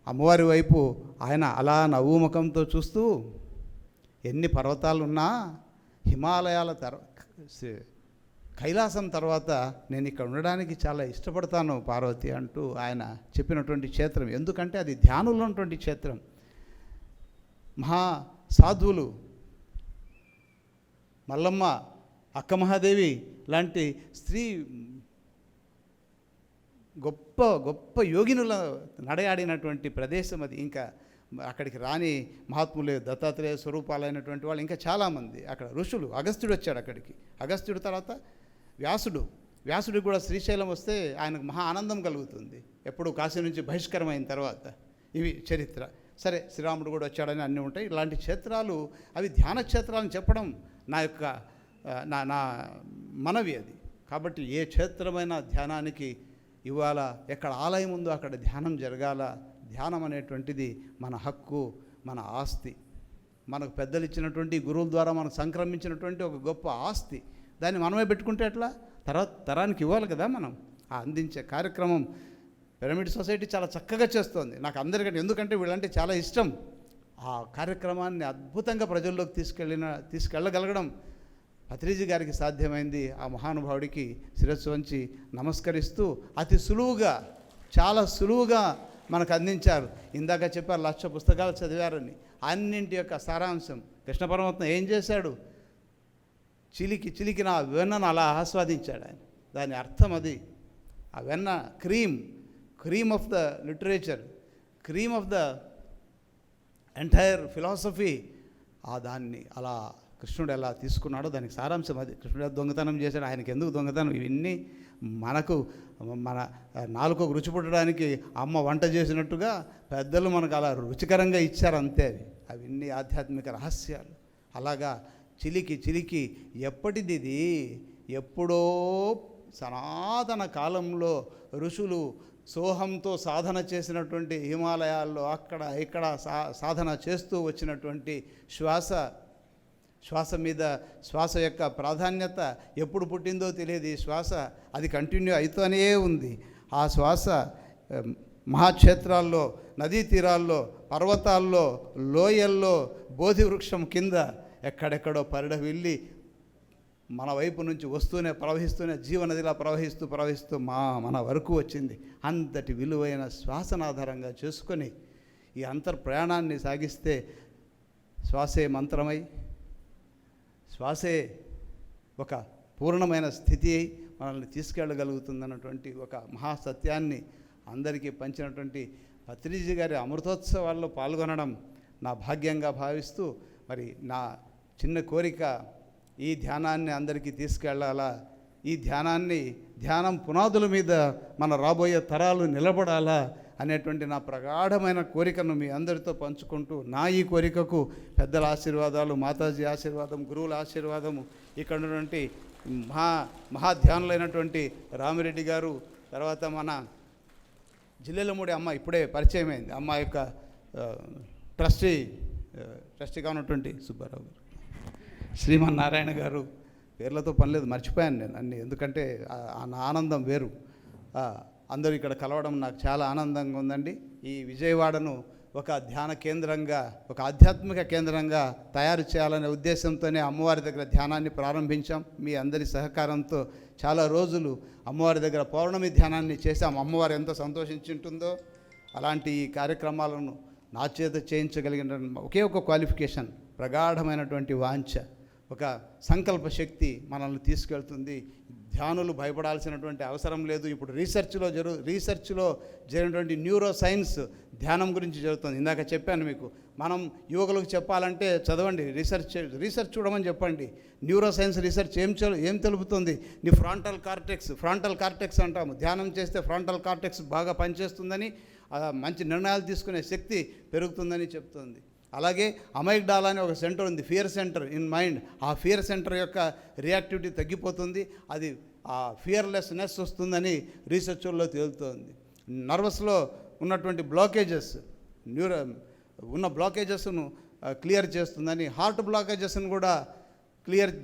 అమ్మవారి వైపు ఆయన అలా నవ్వు ముఖంతో చూస్తూ, ఎన్ని పర్వతాలున్నా హిమాలయాల కైలాసం తర్వాత నేను ఇక్కడ ఉండడానికి చాలా ఇష్టపడతాను పార్వతి అంటూ ఆయన చెప్పినటువంటి క్షేత్రం. ఎందుకంటే అది ధ్యానంలో ఉన్నటువంటి క్షేత్రం. మహా సాధువులు, మల్లమ్మ, అక్క మహాదేవి లాంటి స్త్రీ గొప్ప గొప్ప యోగినుల నడయాడినటువంటి ప్రదేశం అది. ఇంకా అక్కడికి రాని మహాత్ములు, దత్తాత్రేయ స్వరూపాలైనటువంటి వాళ్ళు ఇంకా చాలామంది, అక్కడ ఋషులు. అగస్త్యుడు వచ్చాడు అక్కడికి. అగస్త్యుడు తర్వాత వ్యాసుడికి కూడా శ్రీశైలం వస్తే ఆయనకు మహా ఆనందం కలుగుతుంది, ఎప్పుడు కాశీ నుంచి బహిష్కరమైన తర్వాత. ఇవి చరిత్ర. సరే, శ్రీరాముడు కూడా వచ్చాడని అన్నీ ఉంటాయి. ఇలాంటి క్షేత్రాలు అవి ధ్యాన క్షేత్రాలను చెప్పడం నా మనవి అది. కాబట్టి ఏ క్షేత్రమైన ధ్యానానికి ఇవాళ ఎక్కడ ఆలయం ఉందో అక్కడ ధ్యానం జరగాల. ధ్యానం అనేటువంటిది మన హక్కు, మన ఆస్తి. మనకు పెద్దలు ఇచ్చినటువంటి గురువుల ద్వారా మనకు సంక్రమించినటువంటి ఒక గొప్ప ఆస్తి. దాన్ని మనమే పెట్టుకుంటే ఎట్లా? తరానికి ఇవ్వాలి కదా మనం. ఆ అందించే కార్యక్రమం పిరమిడ్ సొసైటీ చాలా చక్కగా చేస్తోంది. నాకు అందరికంటే, ఎందుకంటే వీళ్ళంటే చాలా ఇష్టం. ఆ కార్యక్రమాన్ని అద్భుతంగా ప్రజల్లోకి తీసుకెళ్ళగలగడం పత్రిజీ గారికి సాధ్యమైంది. ఆ మహానుభావుడికి శిరస్సు వంచి నమస్కరిస్తూ అతి సులువుగా, చాలా సులువుగా మనకు అందించారు. ఇందాక చెప్పారు 1,00,000 పుస్తకాలు చదివారని. అన్నింటి యొక్క సారాంశం కృష్ణ పరమాత్మ ఏం చేశాడు? చిలికి నా వెన్నను అలా ఆస్వాదించాడు ఆయన. దాని అర్థం అది. ఆ వెన్న cream of the literature, cream of the entire philosophy. దాన్ని అలా కృష్ణుడు ఎలా తీసుకున్నాడో దానికి సారాంశం అది. కృష్ణుడు దొంగతనం చేశాడు, ఆయనకి ఎందుకు దొంగతనం? ఇవన్నీ మన నాలుకకు రుచి పుట్టడానికి అమ్మ వంట చేసినట్టుగా పెద్దలు మనకు అలా రుచికరంగా ఇచ్చారు, అంతే. అవన్నీ ఆధ్యాత్మిక రహస్యాలు. అలాగా చిలికి ఎప్పటిది ఇది? ఎప్పుడో సనాతన కాలంలో ఋషులు సోహంతో సాధన చేసినటువంటి, హిమాలయాల్లో అక్కడ ఇక్కడ సాధన చేస్తూ వచ్చినటువంటి శ్వాస మీద శ్వాస యొక్క ప్రాధాన్యత ఎప్పుడు పుట్టిందో తెలియదు. ఈ శ్వాస అది కంటిన్యూ అవుతూనే ఉంది. ఆ శ్వాస మహాక్షేత్రాల్లో, నదీ తీరాల్లో, పర్వతాల్లో, లోయల్లో, బోధి వృక్షం కింద ఎక్కడెక్కడో పరిడవిల్లి మన వైపు నుంచి ప్రవహిస్తూనే జీవనదిలా ప్రవహిస్తూ మన వరకు వచ్చింది. అంతటి విలువైన శ్వాసను ఆధారంగా చేసుకొని ఈ అంతర్ప్రయాణాన్ని సాగిస్తే శ్వాసే మంత్రమై, శ్వాసే ఒక పూర్ణమైన స్థితి మనల్ని తీసుకెళ్ళగలుగుతుందన్నటువంటి ఒక మహాసత్యాన్ని అందరికీ పంచినటువంటి పత్రిజీ గారి అమృతోత్సవాల్లో పాల్గొనడం నా భాగ్యంగా భావిస్తూ, మరి నా చిన్న కోరిక, ఈ ధ్యానాన్ని అందరికీ తీసుకెళ్ళాలా, ఈ ధ్యానం పునాదుల మీద మన రాబోయే తరాలు నిలబడాలా అనేటువంటి నా ప్రగాఢమైన కోరికను మీ అందరితో పంచుకుంటూ, నా ఈ కోరికకు పెద్దల ఆశీర్వాదాలు, మాతాజీ ఆశీర్వాదం, గురువుల ఆశీర్వాదము, ఇక్కడ ఉన్నటువంటి మహాధ్యానులైనటువంటి రామిరెడ్డి గారు, తర్వాత మన జిల్లెలమూడి అమ్మ ఇప్పుడే పరిచయం అయింది, అమ్మ యొక్క ట్రస్టీగా ఉన్నటువంటి సుబ్బారావు గారు, శ్రీమన్నారాయణ గారు, పేర్లతో పని లేదు, మర్చిపోయాను నేను అన్నీ, ఎందుకంటే నా ఆనందం వేరు. అందరూ ఇక్కడ కలవడం నాకు చాలా ఆనందంగా ఉందండి. ఈ విజయవాడను ఒక ధ్యాన కేంద్రంగా, ఒక ఆధ్యాత్మిక కేంద్రంగా తయారు చేయాలనే ఉద్దేశంతోనే అమ్మవారి దగ్గర ధ్యానాన్ని ప్రారంభించాం. మీ అందరి సహకారంతో చాలా రోజులు అమ్మవారి దగ్గర పౌర్ణమి ధ్యానాన్ని చేశాం. అమ్మవారు ఎంత సంతోషించుంటుందో. అలాంటి ఈ కార్యక్రమాలను నా చేత చేయించగలిగిన ఒకే ఒక క్వాలిఫికేషన్, ప్రగాఢమైనటువంటి వాంఛ, ఒక సంకల్ప శక్తి మనల్ని తీసుకెళ్తుంది. ధ్యానులు భయపడాల్సినటువంటి అవసరం లేదు. ఇప్పుడు రీసెర్చ్లో జరిగినటువంటి న్యూరో సైన్స్ ధ్యానం గురించి జరుగుతుంది. ఇందాక చెప్పాను మీకు, మనం యువకులకు చెప్పాలంటే చదవండి, రీసెర్చ్ చూడమని చెప్పండి. న్యూరో సైన్స్ రీసెర్చ్ ఏం తెలుపుతుంది? నీ ఫ్రాంటల్ కార్టెక్స్ అంటాము. ధ్యానం చేస్తే ఫ్రాంటల్ కార్టెక్స్ బాగా పనిచేస్తుందని, మంచి నిర్ణయాలు తీసుకునే శక్తి పెరుగుతుందని చెప్తుంది. అలాగే అమైగ్డాలా అనే ఒక సెంటర్ ఉంది, ఫియర్ సెంటర్ ఇన్ మైండ్. ఆ ఫియర్ సెంటర్ యొక్క రియాక్టివిటీ తగ్గిపోతుంది, అది ఆ ఫియర్లెస్నెస్ వస్తుందని రీసెర్చ్లో తేలుతోంది. నర్వస్లో ఉన్నటువంటి బ్లాకేజెస్ను క్లియర్ చేస్తుందని, హార్ట్ బ్లాకేజెస్ను కూడా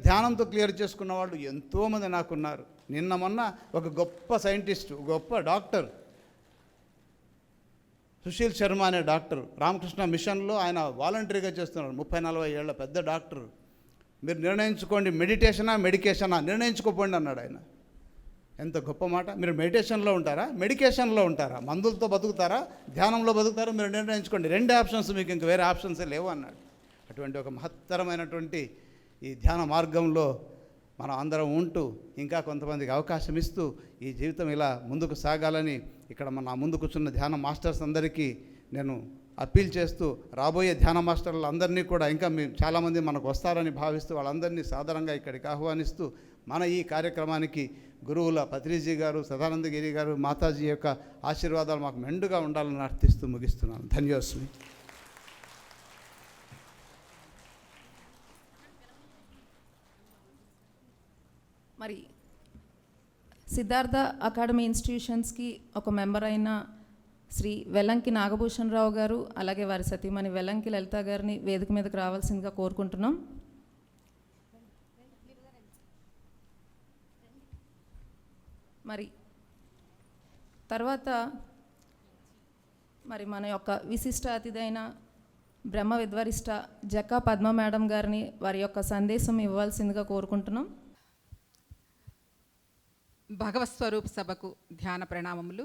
ధ్యానంతో క్లియర్ చేసుకున్న వాళ్ళు ఎంతోమంది నాకున్నారు. నిన్న మొన్న ఒక గొప్ప సైంటిస్ట్, గొప్ప డాక్టర్ సుశీల్ శర్మ అనే డాక్టర్, రామకృష్ణ మిషన్లో ఆయన వాలంటరీగా చేస్తున్నారు. 30-40 ఏళ్ల పెద్ద డాక్టర్. మీరు నిర్ణయించుకోండి, మెడికేషనా నిర్ణయించుకోపోండి అన్నాడు ఆయన. ఎంత గొప్ప మాట. మీరు మెడిటేషన్లో ఉంటారా, మెడికేషన్లో ఉంటారా, మందులతో బతుకుతారా, ధ్యానంలో బతుకుతారా, మీరు నిర్ణయించుకోండి. 2 ఆప్షన్స్, మీకు ఇంక వేరే ఆప్షన్సే లేవు అన్నాడు. అటువంటి ఒక మహత్తరమైనటువంటి ఈ ధ్యాన మార్గంలో మనం అందరం ఉంటూ, ఇంకా కొంతమందికి అవకాశం ఇస్తూ ఈ జీవితం ఇలా ముందుకు సాగాలని ఇక్కడ నా ముందు కూర్చున్న ధ్యాన మాస్టర్స్ అందరికీ నేను అప్పీల్ చేస్తూ, రాబోయే ధ్యాన మాస్టర్లు అందరినీ కూడా ఇంకా చాలామంది మనకు వస్తారని భావిస్తూ వాళ్ళందరినీ సాధారణంగా ఇక్కడికి ఆహ్వానిస్తూ, మన ఈ కార్యక్రమానికి గురువుల పత్రిజీ గారు, సదానందగిరి గారు, మాతాజీ యొక్క ఆశీర్వాదాలు మాకు మెండుగా ఉండాలని అర్థిస్తూ ముగిస్తున్నాను. ధన్యోస్మి. మరి సిద్ధార్థ అకాడమీ ఇన్స్టిట్యూషన్స్కి ఒక మెంబర్ అయిన శ్రీ వెల్లంకి నాగభూషణ్ రావు గారు, అలాగే వారి సతీమణి వెల్లంకి లలిత గారిని వేదిక మీదకి రావాల్సిందిగా కోరుకుంటున్నాం. మరి తర్వాత మన యొక్క విశిష్ట అతిథి అయిన బ్రహ్మ విద్వరిష్ట జక్కా పద్మ మేడం గారిని వారి యొక్క సందేశం ఇవ్వాల్సిందిగా కోరుకుంటున్నాం. భగవత్ స్వరూప సభకు ధ్యాన ప్రణామములు.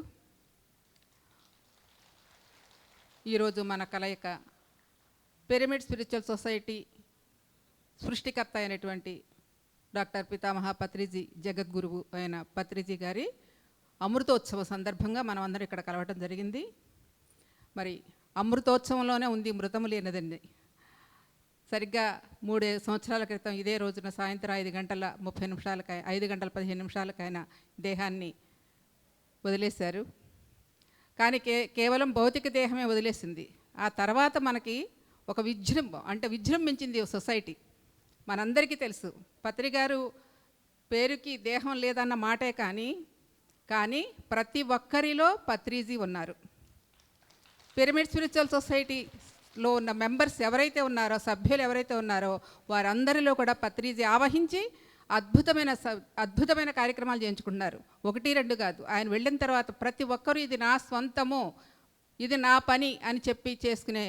ఈరోజు మన కలయిక పిరమిడ్ స్పిరిచువల్ సొసైటీ సృష్టికర్త అయినటువంటి డాక్టర్ పితామహ పత్రిజీ, జగద్గురువు అయిన పత్రిజీ గారి అమృతోత్సవ సందర్భంగా మనం అందరం ఇక్కడ కలవటం జరిగింది. మరి అమృతోత్సవంలోనే ఉంది మృతము లేనిదండి. సరిగ్గా 3 సంవత్సరాల క్రితం ఇదే రోజున సాయంత్రం 5 గంటల 15 నిమిషాలకైనా దేహాన్ని వదిలేశారు. కానీ కేవలం భౌతిక దేహమే వదిలేసింది. ఆ తర్వాత మనకి ఒక విజృంభించింది సొసైటీ. మనందరికీ తెలుసు, పత్రి గారు పేరుకి దేహం లేదన్న మాటే కానీ ప్రతి ఒక్కరిలో పత్రిజీ ఉన్నారు. పిరమిడ్ స్పిరిచువల్ సొసైటీలో ఉన్న మెంబర్స్ ఎవరైతే ఉన్నారో, సభ్యులు ఎవరైతే ఉన్నారో, వారందరిలో కూడా పత్రిజీ ఆవహించి అద్భుతమైన కార్యక్రమాలు చేయించుకుంటున్నారు. 1-2 కాదు. ఆయన వెళ్ళిన తర్వాత ప్రతి ఒక్కరూ ఇది నా స్వంతము, ఇది నా పని అని చెప్పి చేసుకునే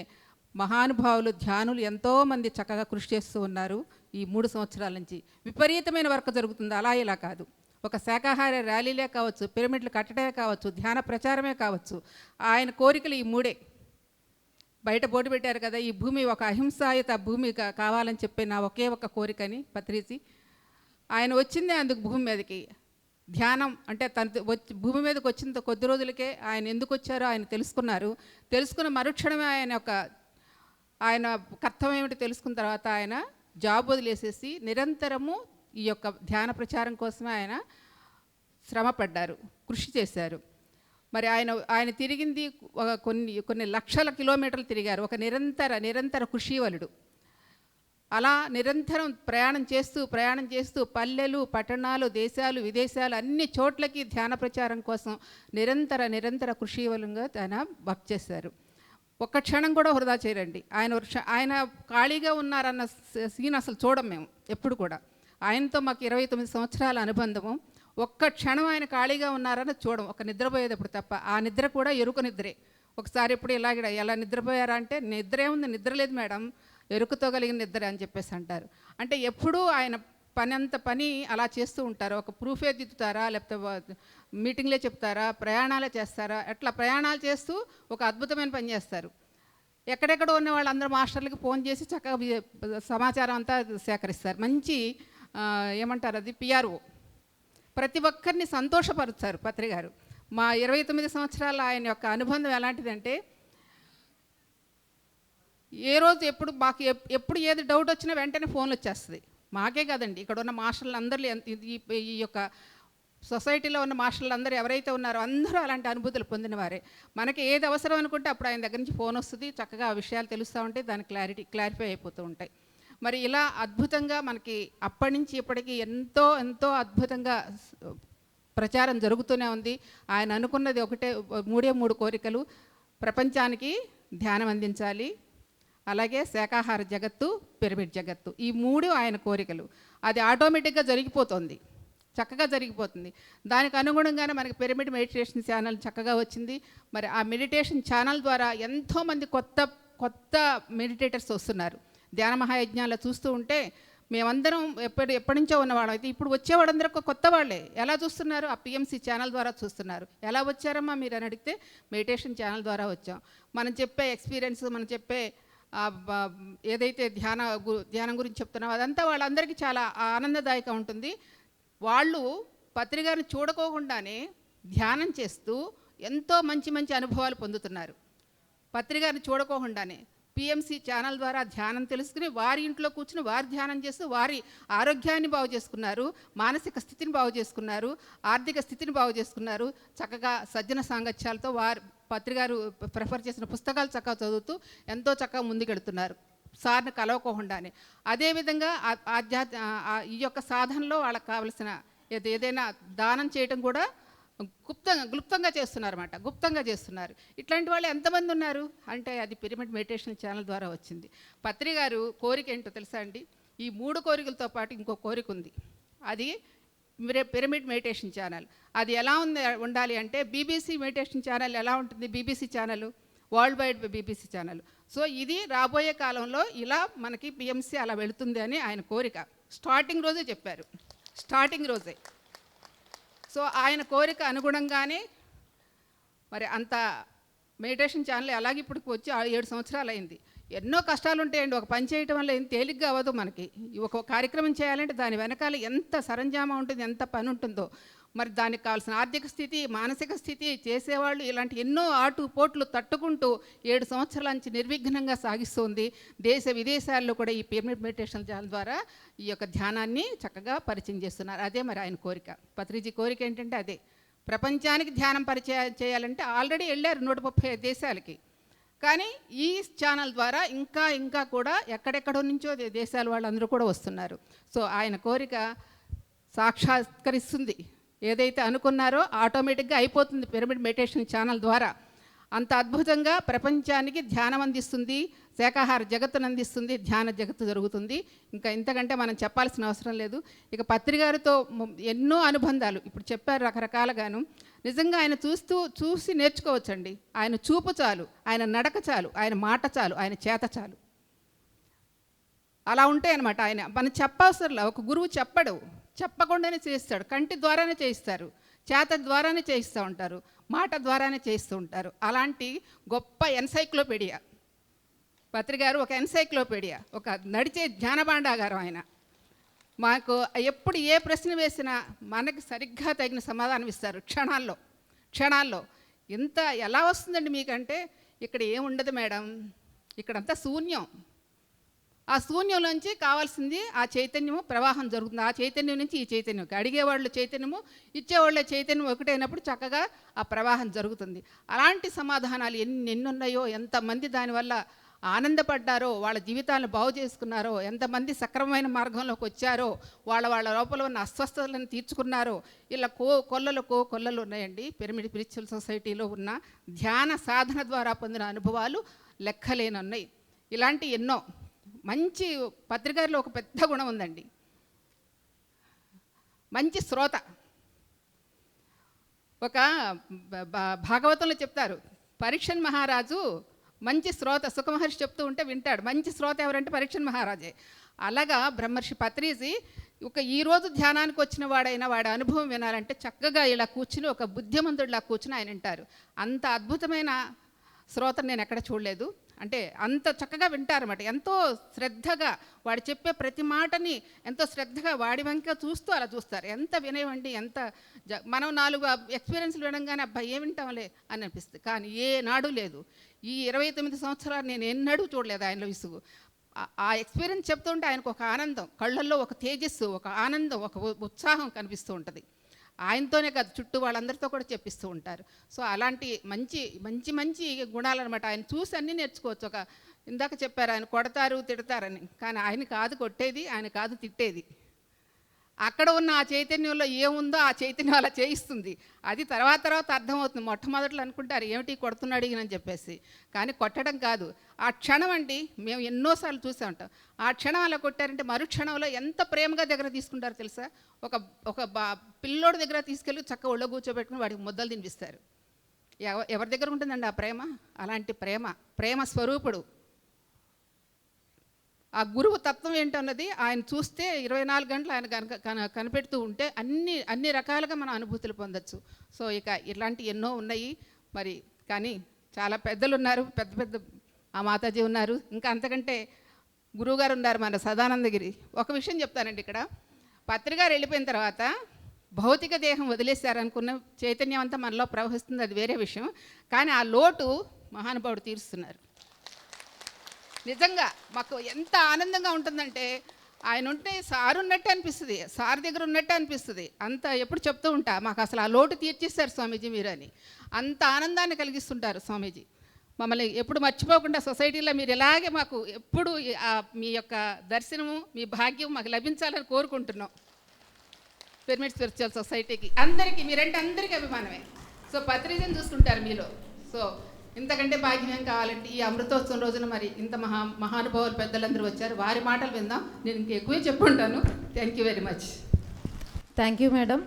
మహానుభావులు, ధ్యానులు ఎంతోమంది చక్కగా కృషి చేస్తూ ఉన్నారు. ఈ 3 సంవత్సరాల నుంచి విపరీతమైన వర్క్ జరుగుతుంది. అలా ఇలా కాదు. ఒక శాకాహార ర్యాలీలే కావచ్చు, పిరమిడ్లు కట్టడమే కావచ్చు, ధ్యాన ప్రచారమే కావచ్చు. ఆయన కోరికలు ఈ 3. బయట బోర్డు పెట్టారు కదా, ఈ భూమి ఒక అహింసాయుత భూమి కావాలని చెప్పి నా ఒకే ఒక కోరికని పత్రిజీ. ఆయన వచ్చిందే అందుకు భూమి మీదకి. ధ్యానం అంటే భూమి మీదకి వచ్చిన కొద్ది రోజులకే ఆయన ఎందుకు వచ్చారో ఆయన తెలుసుకున్న మరుక్షణమే ఆయన కర్తవ్యం ఏమిటి తెలుసుకున్న తర్వాత ఆయన జాబ్ వదిలేసేసి నిరంతరము ఈ యొక్క ధ్యాన ప్రచారం కోసమే ఆయన శ్రమ పడ్డారు, కృషి చేశారు. మరి ఆయన తిరిగింది కొన్ని లక్షల కిలోమీటర్లు తిరిగారు. ఒక నిరంతర కృషివలుడు. అలా నిరంతరం ప్రయాణం చేస్తూ పల్లెలు, పట్టణాలు, దేశాలు, విదేశాలు అన్ని చోట్లకి ధ్యాన ప్రచారం కోసం నిరంతర కృషివలంగా ఆయన వర్క్ చేశారు. ఒక్క క్షణం కూడా వృధా చేయరండి. ఆయన ఖాళీగా ఉన్నారన్న సీన్ అసలు చూడం మేము ఎప్పుడు కూడా. ఆయనతో మాకు 29 సంవత్సరాల అనుబంధము. ఒక్క క్షణం ఆయన ఖాళీగా ఉన్నారని చూడం, ఒక నిద్రపోయేటప్పుడు తప్ప. ఆ నిద్ర కూడా ఎరుక నిద్రే. ఒకసారి ఎప్పుడు ఎలా నిద్రపోయారా అంటే, నిద్ర ఏముంది, నిద్ర లేదు మేడం, ఎరుకతో కలిగిన నిద్ర అని చెప్పేసి అంటారు. అంటే ఎప్పుడూ ఆయన పని అలా చేస్తూ ఉంటారు. ఒక ప్రూఫే దిద్దుతారా, లేకపోతే మీటింగ్లే చెప్తారా, ప్రయాణాలే చేస్తారా, అట్లా ప్రయాణాలు చేస్తూ ఒక అద్భుతమైన పని చేస్తారు. ఎక్కడెక్కడ ఉన్న వాళ్ళందరూ మాస్టర్లకి ఫోన్ చేసి చక్కగా సమాచారం అంతా సేకరిస్తారు. మంచి ఏమంటారు అది, పిఆర్ఓ. ప్రతి ఒక్కరిని సంతోషపరుస్తారు పత్రి గారు. మా 29 సంవత్సరాల ఆయన యొక్క అనుబంధం ఎలాంటిదంటే, ఏ రోజు మాకు ఎప్పుడు ఏది డౌట్ వచ్చినా వెంటనే ఫోన్లు వచ్చేస్తుంది. మాకే కదండి, ఇక్కడ ఉన్న మాస్టర్లు అందరూ, ఈ యొక్క సొసైటీలో ఉన్న మాస్టర్లు అందరూ ఎవరైతే ఉన్నారో అందరూ అలాంటి అనుభూతులు పొందిన వారే. మనకి ఏది అవసరం అనుకుంటే అప్పుడు ఆయన దగ్గర నుంచి ఫోన్ వస్తుంది, చక్కగా ఆ విషయాలు తెలుస్తూ ఉంటాయి, దాని క్లారిఫై అయిపోతూ ఉంటాయి. మరి ఇలా అద్భుతంగా మనకి అప్పటి నుంచి ఇప్పటికీ ఎంతో అద్భుతంగా ప్రచారం జరుగుతూనే ఉంది. ఆయన అనుకున్నది మూడు కోరికలు. ప్రపంచానికి ధ్యానం అందించాలి, అలాగే శాకాహార జగత్తు, పిరమిడ్ జగత్తు, ఈ 3 ఆయన కోరికలు. అది ఆటోమేటిక్గా జరిగిపోతుంది, చక్కగా జరిగిపోతుంది. దానికి అనుగుణంగానే మనకి పిరమిడ్ మెడిటేషన్ ఛానల్ చక్కగా వచ్చింది. మరి ఆ మెడిటేషన్ ఛానల్ ద్వారా ఎంతోమంది కొత్త మెడిటేటర్స్ వస్తున్నారు. ధ్యాన మహాయజ్ఞాలు చూస్తూ ఉంటే మేమందరం ఎప్పటి నుంచో ఉన్నవాళ్ళం. అయితే ఇప్పుడు వచ్చేవాళ్ళందరూ కొత్త వాళ్ళే. ఎలా చూస్తున్నారు? ఆ పిఎంసి ఛానల్ ద్వారా చూస్తున్నారు. ఎలా వచ్చారమ్మా మీరు అని అడిగితే, మెడిటేషన్ ఛానల్ ద్వారా వచ్చాం. మనం చెప్పే ఎక్స్పీరియన్స్, మనం చెప్పే ఏదైతే ధ్యానం గురించి చెప్తున్నామో అదంతా వాళ్ళందరికీ చాలా ఆనందదాయకంగా ఉంటుంది. వాళ్ళు పత్రికను చూడకోకుండానే ధ్యానం చేస్తూ ఎంతో మంచి అనుభవాలు పొందుతున్నారు. పత్రికను చూడకోకుండానే పిఎంసి ఛానల్ ద్వారా ధ్యానం తెలుసుకుని వారి ఇంట్లో కూర్చుని వారు ధ్యానం చేస్తూ వారి ఆరోగ్యాన్ని బాగు చేసుకున్నారు, మానసిక స్థితిని బాగు చేసుకున్నారు, ఆర్థిక స్థితిని బాగు చేసుకున్నారు. చక్కగా సజ్జన సాంగత్యాలతో వారు పత్రికారు ప్రిఫర్ చేసిన పుస్తకాలు చక్కగా చదువుతూ ఎంతో చక్కగా ముందుకెడుతున్నారు, సార్ని కలవకోకుండానే. అదేవిధంగా ఈ యొక్క సాధనలో వాళ్ళకి కావలసిన ఏదైనా దానం చేయడం కూడా గుప్తంగా చేస్తున్నారన్నమాట, గుప్తంగా చేస్తున్నారు. ఇట్లాంటి వాళ్ళు ఎంతమంది ఉన్నారు అంటే అది పిరమిడ్ మెడిటేషన్ ఛానల్ ద్వారా వచ్చింది. పత్రి గారు కోరిక ఏంటో తెలుసా అండి? ఈ 3 కోరికలతో పాటు ఇంకో కోరిక ఉంది. అది పిరమిడ్ మెడిటేషన్ ఛానల్. అది ఎలా ఉండాలి అంటే, బీబీసీ మెడిటేషన్ ఛానల్ ఎలా ఉంటుంది, BBC channel world wide BBC channel. So ఇది రాబోయే కాలంలో ఇలా మనకి పిఎంసీ అలా వెళుతుంది అని ఆయన కోరిక స్టార్టింగ్ రోజే చెప్పారు, స్టార్టింగ్ రోజే. సో ఆయన కోరిక అనుగుణంగానే మరి అంత మెడిటేషన్ ఛానల్ అలాగే ఇప్పుడు వచ్చి 7 సంవత్సరాలు అయింది. ఎన్నో కష్టాలు ఉంటాయండి. ఒక పని చేయటం వల్ల ఏం తేలిగ్గా అవ్వదు మనకి. ఒక కార్యక్రమం చేయాలంటే దాని వెనకాల ఎంత సరంజామా ఉంటుంది, ఎంత పని ఉంటుందో. మరి దానికి కావాల్సిన ఆర్థిక స్థితి, మానసిక స్థితి, చేసేవాళ్ళు ఇలాంటి ఎన్నో ఆటుపోట్లు తట్టుకుంటూ 7 సంవత్సరాల నుంచి నిర్విఘ్నంగా సాగిస్తుంది. దేశ విదేశాల్లో కూడా ఈ పిరమిడ్ మెడిటేషన్ ఛానల్ ద్వారా ఈ యొక్క ధ్యానాన్ని చక్కగా పరిచయం చేస్తున్నారు. అదే మరి ఆయన కోరిక. పత్రిజీ కోరిక ఏంటంటే అదే, ప్రపంచానికి ధ్యానం పరిచయం చేయాలంటే ఆల్రెడీ వెళ్ళారు 135 దేశాలకి. కానీ ఈ ఛానల్ ద్వారా ఇంకా కూడా ఎక్కడెక్కడో నుంచో దేశాల వాళ్ళందరూ కూడా వస్తున్నారు. సో ఆయన కోరిక సాక్షాత్కరిస్తుంది. ఏదైతే అనుకున్నారో ఆటోమేటిక్గా అయిపోతుంది పిరమిడ్ మెడిటేషన్ ఛానల్ ద్వారా. అంత అద్భుతంగా ప్రపంచానికి ధ్యానం అందిస్తుంది, శాకాహార జగత్తును అందిస్తుంది, ధ్యాన జగత్తు జరుగుతుంది. ఇంకా ఇంతకంటే మనం చెప్పాల్సిన అవసరం లేదు. ఇక పత్రికారితో ఎన్నో అనుబంధాలు ఇప్పుడు చెప్పారు రకరకాలుగాను. నిజంగా ఆయన చూసి నేర్చుకోవచ్చండి. ఆయన చూపు చాలు, ఆయన నడక చాలు, ఆయన మాట చాలు, ఆయన చేత చాలు. అలా ఉంటాయి అన్నమాట. ఆయన మనం చెప్పవసరంలా. ఒక గురువు చెప్పకుండానే చేయిస్తాడు. కంటి ద్వారానే చేయిస్తారు, చేత ద్వారానే చేయిస్తూ ఉంటారు, మాట ద్వారానే చేయిస్తూ ఉంటారు. అలాంటి గొప్ప ఎన్సైక్లోపీడియా పత్రికారు. ఒక ఎన్సైక్లోపీడియా, ఒక నడిచే జ్ఞానభాండాగారం ఆయన. మాకు ఎప్పుడు ఏ ప్రశ్న వేసినా మనకి సరిగ్గా తగిన సమాధానం ఇస్తారు క్షణాల్లో. ఇంత ఎలా వస్తుందండి మీకంటే, ఇక్కడ ఏముండదు మేడం, ఇక్కడంతా శూన్యం. ఆ శూన్యంలోంచి కావాల్సింది ఆ చైతన్యము ప్రవాహం జరుగుతుంది. ఆ చైతన్యం నుంచి ఈ చైతన్యంకి అడిగేవాళ్ళు చైతన్యము, ఇచ్చేవాళ్ళ చైతన్యం ఒకటైనప్పుడు చక్కగా ఆ ప్రవాహం జరుగుతుంది. అలాంటి సమాధానాలు ఎన్ని ఉన్నాయో, ఎంతమంది దానివల్ల ఆనందపడ్డారో, వాళ్ళ జీవితాలను బాగు చేసుకున్నారో, ఎంతమంది సక్రమమైన మార్గంలోకి వచ్చారో, వాళ్ళ లోపల ఉన్న అస్వస్థతలను తీర్చుకున్నారో, ఇలా కొల్లలు ఉన్నాయండి. పిరమిడ్ స్పిరిచువల్ సొసైటీలో ఉన్న ధ్యాన సాధన ద్వారా పొందిన అనుభవాలు లెక్కలేనున్నాయి. ఇలాంటి ఎన్నో. మంచి పత్రికలో ఒక పెద్ద గుణం ఉందండి, మంచి శ్రోత. ఒక భాగవతంలో చెప్తారు, పరీక్షన్ మహారాజు మంచి శ్రోత. సుఖమహర్షి చెప్తూ ఉంటే వింటాడు. మంచి శ్రోత ఎవరంటే పరీక్షన్ మహారాజే. అలాగా బ్రహ్మర్షి పత్రిజీ ఈరోజు ధ్యానానికి వచ్చిన వాడైనా వాడి అనుభవం వినాలంటే చక్కగా ఇలా కూర్చుని, ఒక బుద్ధిమంతుడిలా కూర్చుని ఆయన వింటారు. అంత అద్భుతమైన శ్రోతను నేను ఎక్కడ చూడలేదు. అంటే అంత చక్కగా వింటారన్నమాట. ఎంతో శ్రద్ధగా వాడు చెప్పే ప్రతి మాటని ఎంతో శ్రద్ధగా వాడి వంక చూస్తూ అలా చూస్తారు. ఎంత వినేవండి, ఎంత మనం 4 ఎక్స్పీరియన్స్లు వినగానే అబ్బాయి ఏం వింటాంలే అని అనిపిస్తుంది. కానీ ఏ నాడు లేదు. ఈ 29 సంవత్సరాలు నేను ఎన్నడూ చూడలేదు ఆయనలో విసుగు. ఆ ఎక్స్పీరియన్స్ చెప్తుంటే ఆయనకు ఒక ఆనందం, కళ్ళల్లో ఒక తేజస్సు, ఒక ఆనందం, ఒక ఉత్సాహం కనిపిస్తూ ఉంటుంది. ఆయనతోనే కాదు, చుట్టూ వాళ్ళందరితో కూడా చెప్పిస్తూ ఉంటారు. సో అలాంటి మంచి మంచి మంచి గుణాలు అనమాట. ఆయన చూసి అన్నీ నేర్చుకోవచ్చు. ఇందాక చెప్పారు ఆయన కొడతారు తిడతారని, కానీ ఆయన కాదు కొట్టేది, ఆయన కాదు తిట్టేది. అక్కడ ఉన్న ఆ చైతన్యంలో ఏముందో ఆ చైతన్యం అలా చేయిస్తుంది. అది తర్వాత అర్థమవుతుంది. మొట్టమొదట్లో అనుకుంటారు ఏమిటి కొడుతున్నాడు అని చెప్పేసి, కానీ కొట్టడం కాదు. ఆ క్షణం అండి, మేము ఎన్నోసార్లు చూసే ఉంటాం. ఆ క్షణం అలా కొట్టారంటే మరుక్షణంలో ఎంత ప్రేమగా దగ్గర తీసుకుంటారు తెలుసా. ఒక పిల్లోడి దగ్గర తీసుకెళ్ళి చక్క ఒళ్ళో కూర్చోబెట్టుకుని వాడికి ముద్దలు తినిపిస్తారు. ఎవరి దగ్గర ఉంటుందండి ఆ ప్రేమ? అలాంటి ప్రేమ స్వరూపుడు. ఆ గురువు తత్వం ఏంటన్నది ఆయన చూస్తే 24 గంటలు ఆయన కనిపెడుతూ ఉంటే అన్ని రకాలుగా మనం అనుభూతులు పొందొచ్చు. సో ఇలాంటి ఎన్నో ఉన్నాయి మరి. కానీ చాలా పెద్దలు ఉన్నారు, పెద్ద ఆ మాతాజీ ఉన్నారు, ఇంకా అంతకంటే గురువుగారు ఉన్నారు మన సదానందగిరి. ఒక విషయం చెప్తానండి ఇక్కడ. పత్రికారు వెళ్ళిపోయిన తర్వాత భౌతిక దేహం వదిలేశారనుకున్న చైతన్యం అంతా మనలో ప్రవహిస్తుంది, అది వేరే విషయం. కానీ ఆ లోటు మహానుభావుడు తీరుస్తున్నారు. నిజంగా మాకు ఎంత ఆనందంగా ఉంటుందంటే, ఆయన ఉంటే సార్ ఉన్నట్టే అనిపిస్తుంది, సార్ దగ్గర ఉన్నట్టే అనిపిస్తుంది. అంత ఎప్పుడు చెప్తూ ఉంటా, మాకు అసలు ఆ లోటు తీర్చేస్తారు స్వామీజీ మీరు అని. అంత ఆనందాన్ని కలిగిస్తుంటారు స్వామీజీ. మమ్మల్ని ఎప్పుడు మర్చిపోకుండా సొసైటీలో మీరు ఇలాగే మాకు ఎప్పుడు మీ యొక్క దర్శనము, మీ భాగ్యం మాకు లభించాలని కోరుకుంటున్నాం. పిరమిడ్ స్పిరిచువల్ సొసైటీకి అందరికీ, మీరంటే అందరికీ అభిమానమే. సో పత్రికను చూస్తుంటారు మీలో. సో ఇంతకంటే భాగ్యం కావాలంటే ఈ అమృతోత్సవం రోజున మరి ఇంత మహానుభావులు పెద్దలందరూ వచ్చారు, వారి మాటలు విందాం. నేను ఇంకెక్కువే చెప్పుంటాను. Thank you very much. Thank you madam.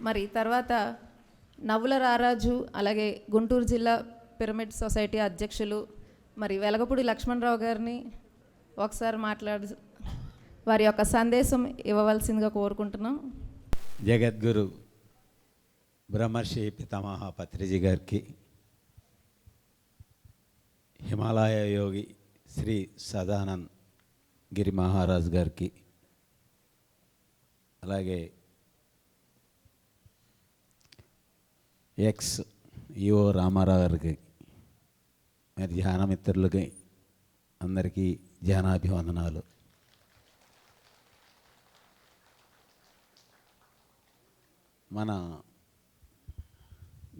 మరి తర్వాత నవ్వుల రారాజు, అలాగే గుంటూరు జిల్లా పిరమిడ్ సొసైటీ అధ్యక్షులు మరి వెలగపూడి లక్ష్మణరావు గారిని ఒకసారి వారి యొక్క సందేశం ఇవ్వవలసిందిగా కోరుకుంటున్నాం. జగద్గురు బ్రహ్మర్షి పితామహ పత్రిజీ గారికి, హిమాలయ యోగి శ్రీ సదానంద్ గిరి మహారాజ్ గారికి, అలాగే ఎక్స్ ఈఓ రామారావు గారికి, మరి ధ్యానమిత్రులకి అందరికీ ధ్యానాభివందనాలు. మన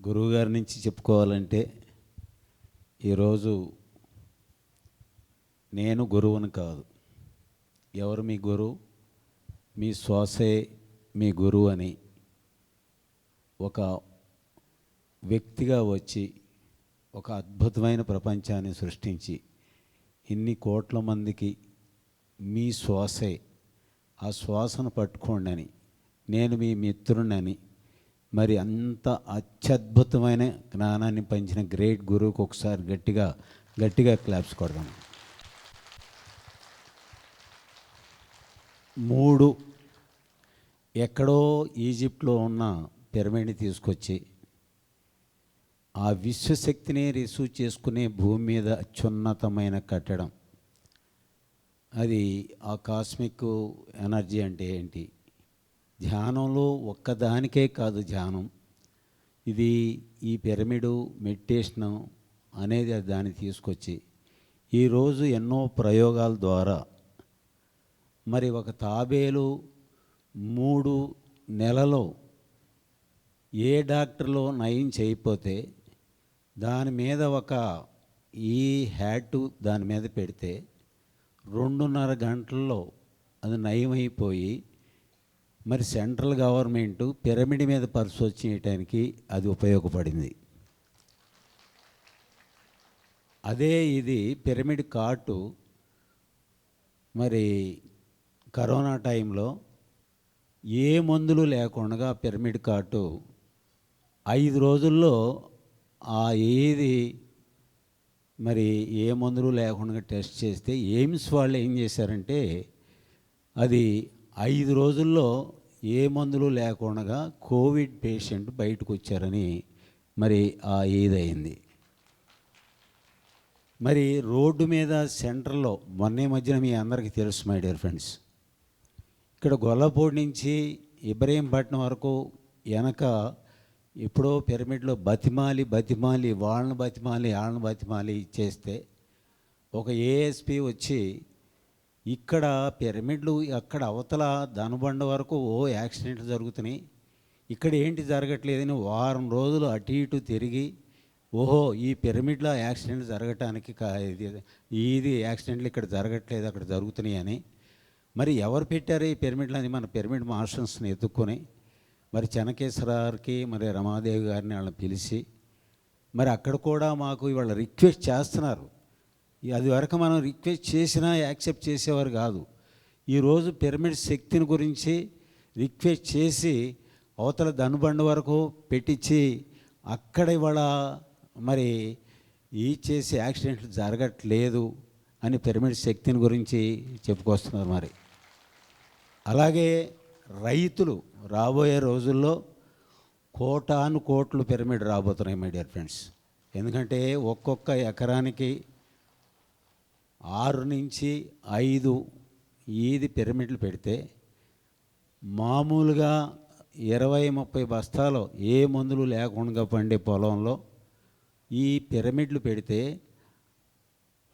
గురువుగారి నుంచి చెప్పుకోవాలంటే, ఈరోజు నేను గురువుని కాదు, ఎవరు మీ గురువు? మీ శ్వాసే మీ గురువు అని ఒక వ్యక్తిగా వచ్చి ఒక అద్భుతమైన ప్రపంచాన్ని సృష్టించి ఇన్ని కోట్ల మందికి మీ శ్వాసే, ఆ శ్వాసను పట్టుకోండి అని, నేను మీ మిత్రుడిని, మరి అంత అత్యద్భుతమైన జ్ఞానాన్ని పంచిన గ్రేట్ గురువుకి ఒకసారి గట్టిగా క్లాప్స్ కొడదాం. 3 ఎక్కడో ఈజిప్ట్లో ఉన్న పిరమిడ్ని తీసుకొచ్చి ఆ విశ్వశక్తిని రిసీవ్ చేసుకునే భూమి మీద అత్యున్నతమైన కట్టడం. అది ఆ కాస్మిక్ ఎనర్జీ అంటే ఏంటి? ధ్యానంలో ఒక్కదానికే కాదు ధ్యానం, ఇది ఈ పిరమిడు మెడిటేషను అనేది దాన్ని తీసుకొచ్చి ఈరోజు ఎన్నో ప్రయోగాల ద్వారా మరి ఒక తాబేలు 3 నెలలో ఏ డాక్టర్లో నయం చేయకపోతే దాని మీద ఒక ఈ హ్యాటు దాని మీద పెడితే 2.5 గంటల్లో అది నయమైపోయి మరి సెంట్రల్ గవర్నమెంటు పిరమిడ్ మీద పరిశోధన చేయడానికి అది ఉపయోగపడింది. అదే ఇది పిరమిడ్ కార్టు మరి కరోనా టైంలో ఏ మందులు లేకుండా పిరమిడ్ కార్టు 5 రోజుల్లో ఏది మరి ఏ మందులు లేకుండా టెస్ట్ చేస్తే ఎయిమ్స్ వాళ్ళు ఏం చేశారంటే అది 5 రోజుల్లో ఏ మందులు లేకుండా కోవిడ్ పేషెంట్ బయటకు వచ్చారని మరి ఏదైంది. మరి రోడ్డు మీద సెంటర్లో మొన్నే మధ్యన మీ అందరికీ తెలుసు మై డియర్ ఫ్రెండ్స్, ఇక్కడ గొల్లపూడి నుంచి ఇబ్రహీంపట్నం వరకు వెనక ఎప్పుడో పిరమిడ్లో బతిమాలి వాళ్ళని బతిమాలి చేస్తే ఒక ఏఎస్పి వచ్చి ఇక్కడ పిరమిడ్లు అక్కడ అవతల దనుబండ వరకు యాక్సిడెంట్లు జరుగుతున్నాయి, ఇక్కడ ఏంటి జరగట్లేదని వారం రోజులు అటు ఇటు తిరిగి ఈ పిరమిడ్లో యాక్సిడెంట్లు జరగటానికి ఇది యాక్సిడెంట్లు ఇక్కడ జరగట్లేదు అక్కడ జరుగుతున్నాయి అని మరి ఎవరు పెట్టారు ఈ పిరమిడ్లు అని మన పిరమిడ్ మాస్టర్స్ని ఎత్తుక్కొని మరి చెన్నకేశ్వరారికి మరి రమాదేవి గారిని వాళ్ళని పిలిచి మరి అక్కడ కూడా మాకు ఇవాళ రిక్వెస్ట్ చేస్తున్నారు. అది వరకు మనం రిక్వెస్ట్ చేసినా యాక్సెప్ట్ చేసేవారు కాదు. ఈరోజు పిరమిడ్ శక్తిని గురించి రిక్వెస్ట్ చేసి అవతల దనుబండ వరకు పెట్టించి అక్కడ ఇవాళ మరి చేసి యాక్సిడెంట్లు జరగట్లేదు అని పిరమిడ్ శక్తిని గురించి చెప్పుకొస్తున్నారు. మరి అలాగే రైతులు రాబోయే రోజుల్లో కోట్లు పిరమిడ్ రాబోతున్నాయి మై డియర్ ఫ్రెండ్స్. ఎందుకంటే ఒక్కొక్క ఎకరానికి 6 నుంచి 5 ఈది పిరమిడ్లు పెడితే మామూలుగా 20-30 బస్తాలు ఏ మందులు లేకుండా పండే పొలంలో ఈ పిరమిడ్లు పెడితే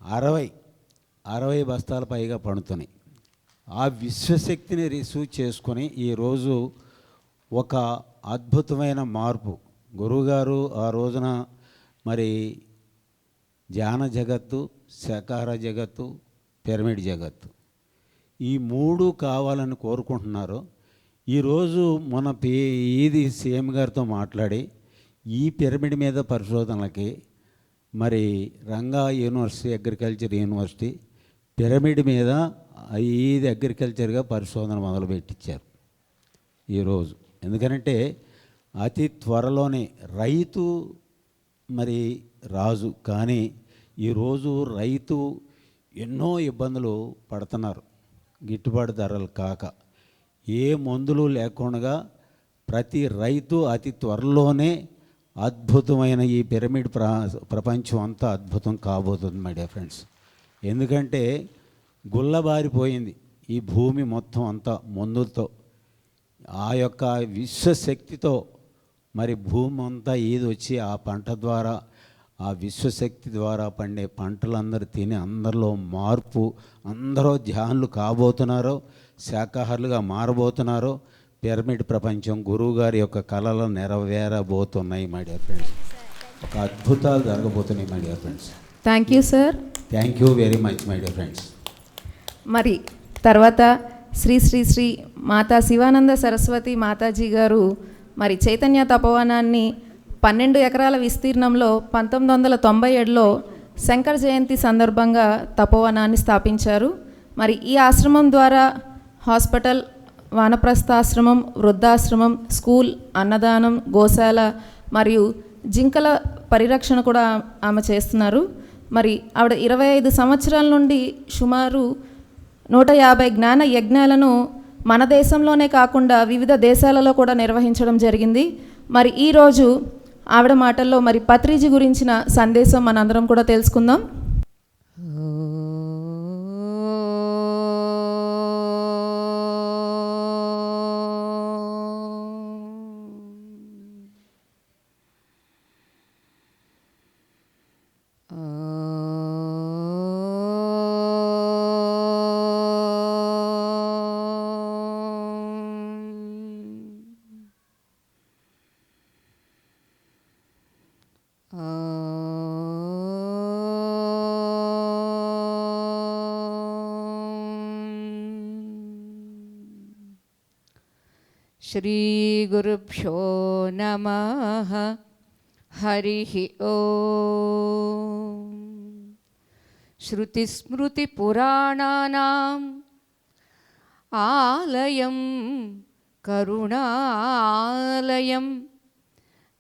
60 బస్తాల పైగా పండుతున్నాయి. ఆ విశ్వశక్తిని రిసీవ్ చేసుకొని ఈరోజు ఒక అద్భుతమైన మార్పు గురువుగారు ఆ రోజున మరి ధ్యాన జగత్తు, శాకాహార జగత్తు, పిరమిడ్ జగత్తు ఈ 3 కావాలని కోరుకుంటున్నారు. ఈరోజు మన ఇది సీఎం గారితో మాట్లాడి ఈ పిరమిడ్ మీద పరిశోధనలకి మరి Ranga university agriculture university pyramid మీద ఇది అగ్రికల్చర్గా పరిశోధన మొదలుపెట్టించారు ఈరోజు. ఎందుకంటే అతి త్వరలోనే రైతు మరి రాజు, కానీ ఈరోజు రైతు ఎన్నో ఇబ్బందులు పడుతున్నారు గిట్టుబాటు ధరలు కాక. ఏ మందులు లేకుండా ప్రతి రైతు అతి త్వరలోనే అద్భుతమైన ఈ పిరమిడ్ ప్రపంచం అంతా అద్భుతం కాబోతుంది మై డియర్ ఫ్రెండ్స్. ఎందుకంటే గుల్లబారిపోయింది ఈ భూమి మొత్తం అంతా మందులతో. ఆ యొక్క విశ్వశక్తితో మరి భూమి అంతా ఈది వచ్చి ఆ పంట ద్వారా ఆ విశ్వశక్తి ద్వారా పండే పంటలందరూ తిని అందరిలో మార్పు, అందరూ ధ్యానులు కాబోతున్నారు, శాకాహారులుగా మారబోతున్నారు. పిరమిడ్ ప్రపంచం గురువుగారి యొక్క కళలు నెరవేరబోతున్నాయి మై డియర్ ఫ్రెండ్స్. ఒక అద్భుతాలు జరగబోతున్నాయి my dear friends. Thank you sir. Thank you very much my dear friends. మరి తర్వాత శ్రీ శ్రీ శ్రీ మాతా శివానంద సరస్వతి మాతాజీ గారు మరి చైతన్య తపోవనాన్ని 12 ఎకరాల విస్తీర్ణంలో 1997లో శంకర్ జయంతి సందర్భంగా తపోవనాన్ని స్థాపించారు. మరి ఈ ఆశ్రమం ద్వారా హాస్పిటల్, వానప్రస్థాశ్రమం, వృద్ధాశ్రమం, స్కూల్, అన్నదానం, గోశాల మరియు జింకల పరిరక్షణ కూడా ఆమె చేస్తున్నారు. మరి ఆవిడ 25 సంవత్సరాల నుండి సుమారు 150 జ్ఞాన యజ్ఞాలను మన దేశంలోనే కాకుండా వివిధ దేశాలలో కూడా నిర్వహించడం జరిగింది. మరి ఈరోజు ఆవిడ మాటల్లో మరి పత్రిజీ గురించిన సందేశం మనందరం కూడా తెలుసుకుందాం. శ్రీగురుభ్యో నమః. హరి ఓం. శృతిస్మృతిపురాణానాం ఆలయం కరుణాలయం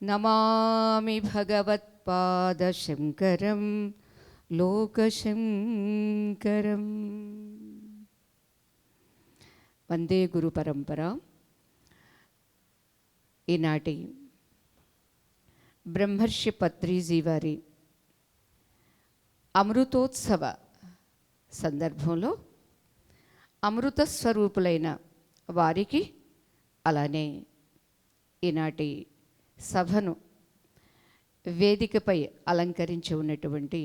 నమామి భగవత్పాదశంకరం లోకశంకరం. వందే గురు పరంపర. ఈనాటి బ్రహ్మర్షి పత్రిజీ వారి అమృతోత్సవ సందర్భంలో అమృత స్వరూపులైన వారికి, అలానే ఈనాటి సభను వేదికపై అలంకరించి ఉన్నటువంటి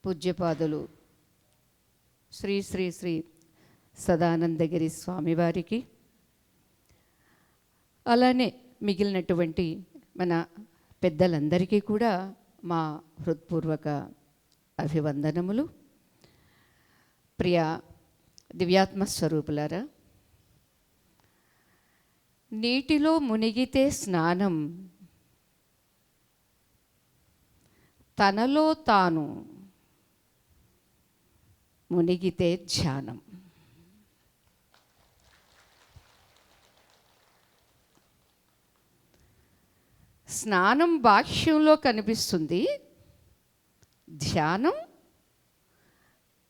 పూజ్యపాదులు శ్రీ శ్రీ శ్రీ సదానందగిరి స్వామివారికి, అలానే మిగిలినటువంటి మన పెద్దలందరికీ కూడా మా హృత్పూర్వక అభివందనములు. ప్రియ దివ్యాత్మస్వరూపులారా, నీటిలో మునిగితే స్నానం, తనలో తాను మునిగితే ధ్యానం. స్నానం బాహ్యంలో కనిపిస్తుంది, ధ్యానం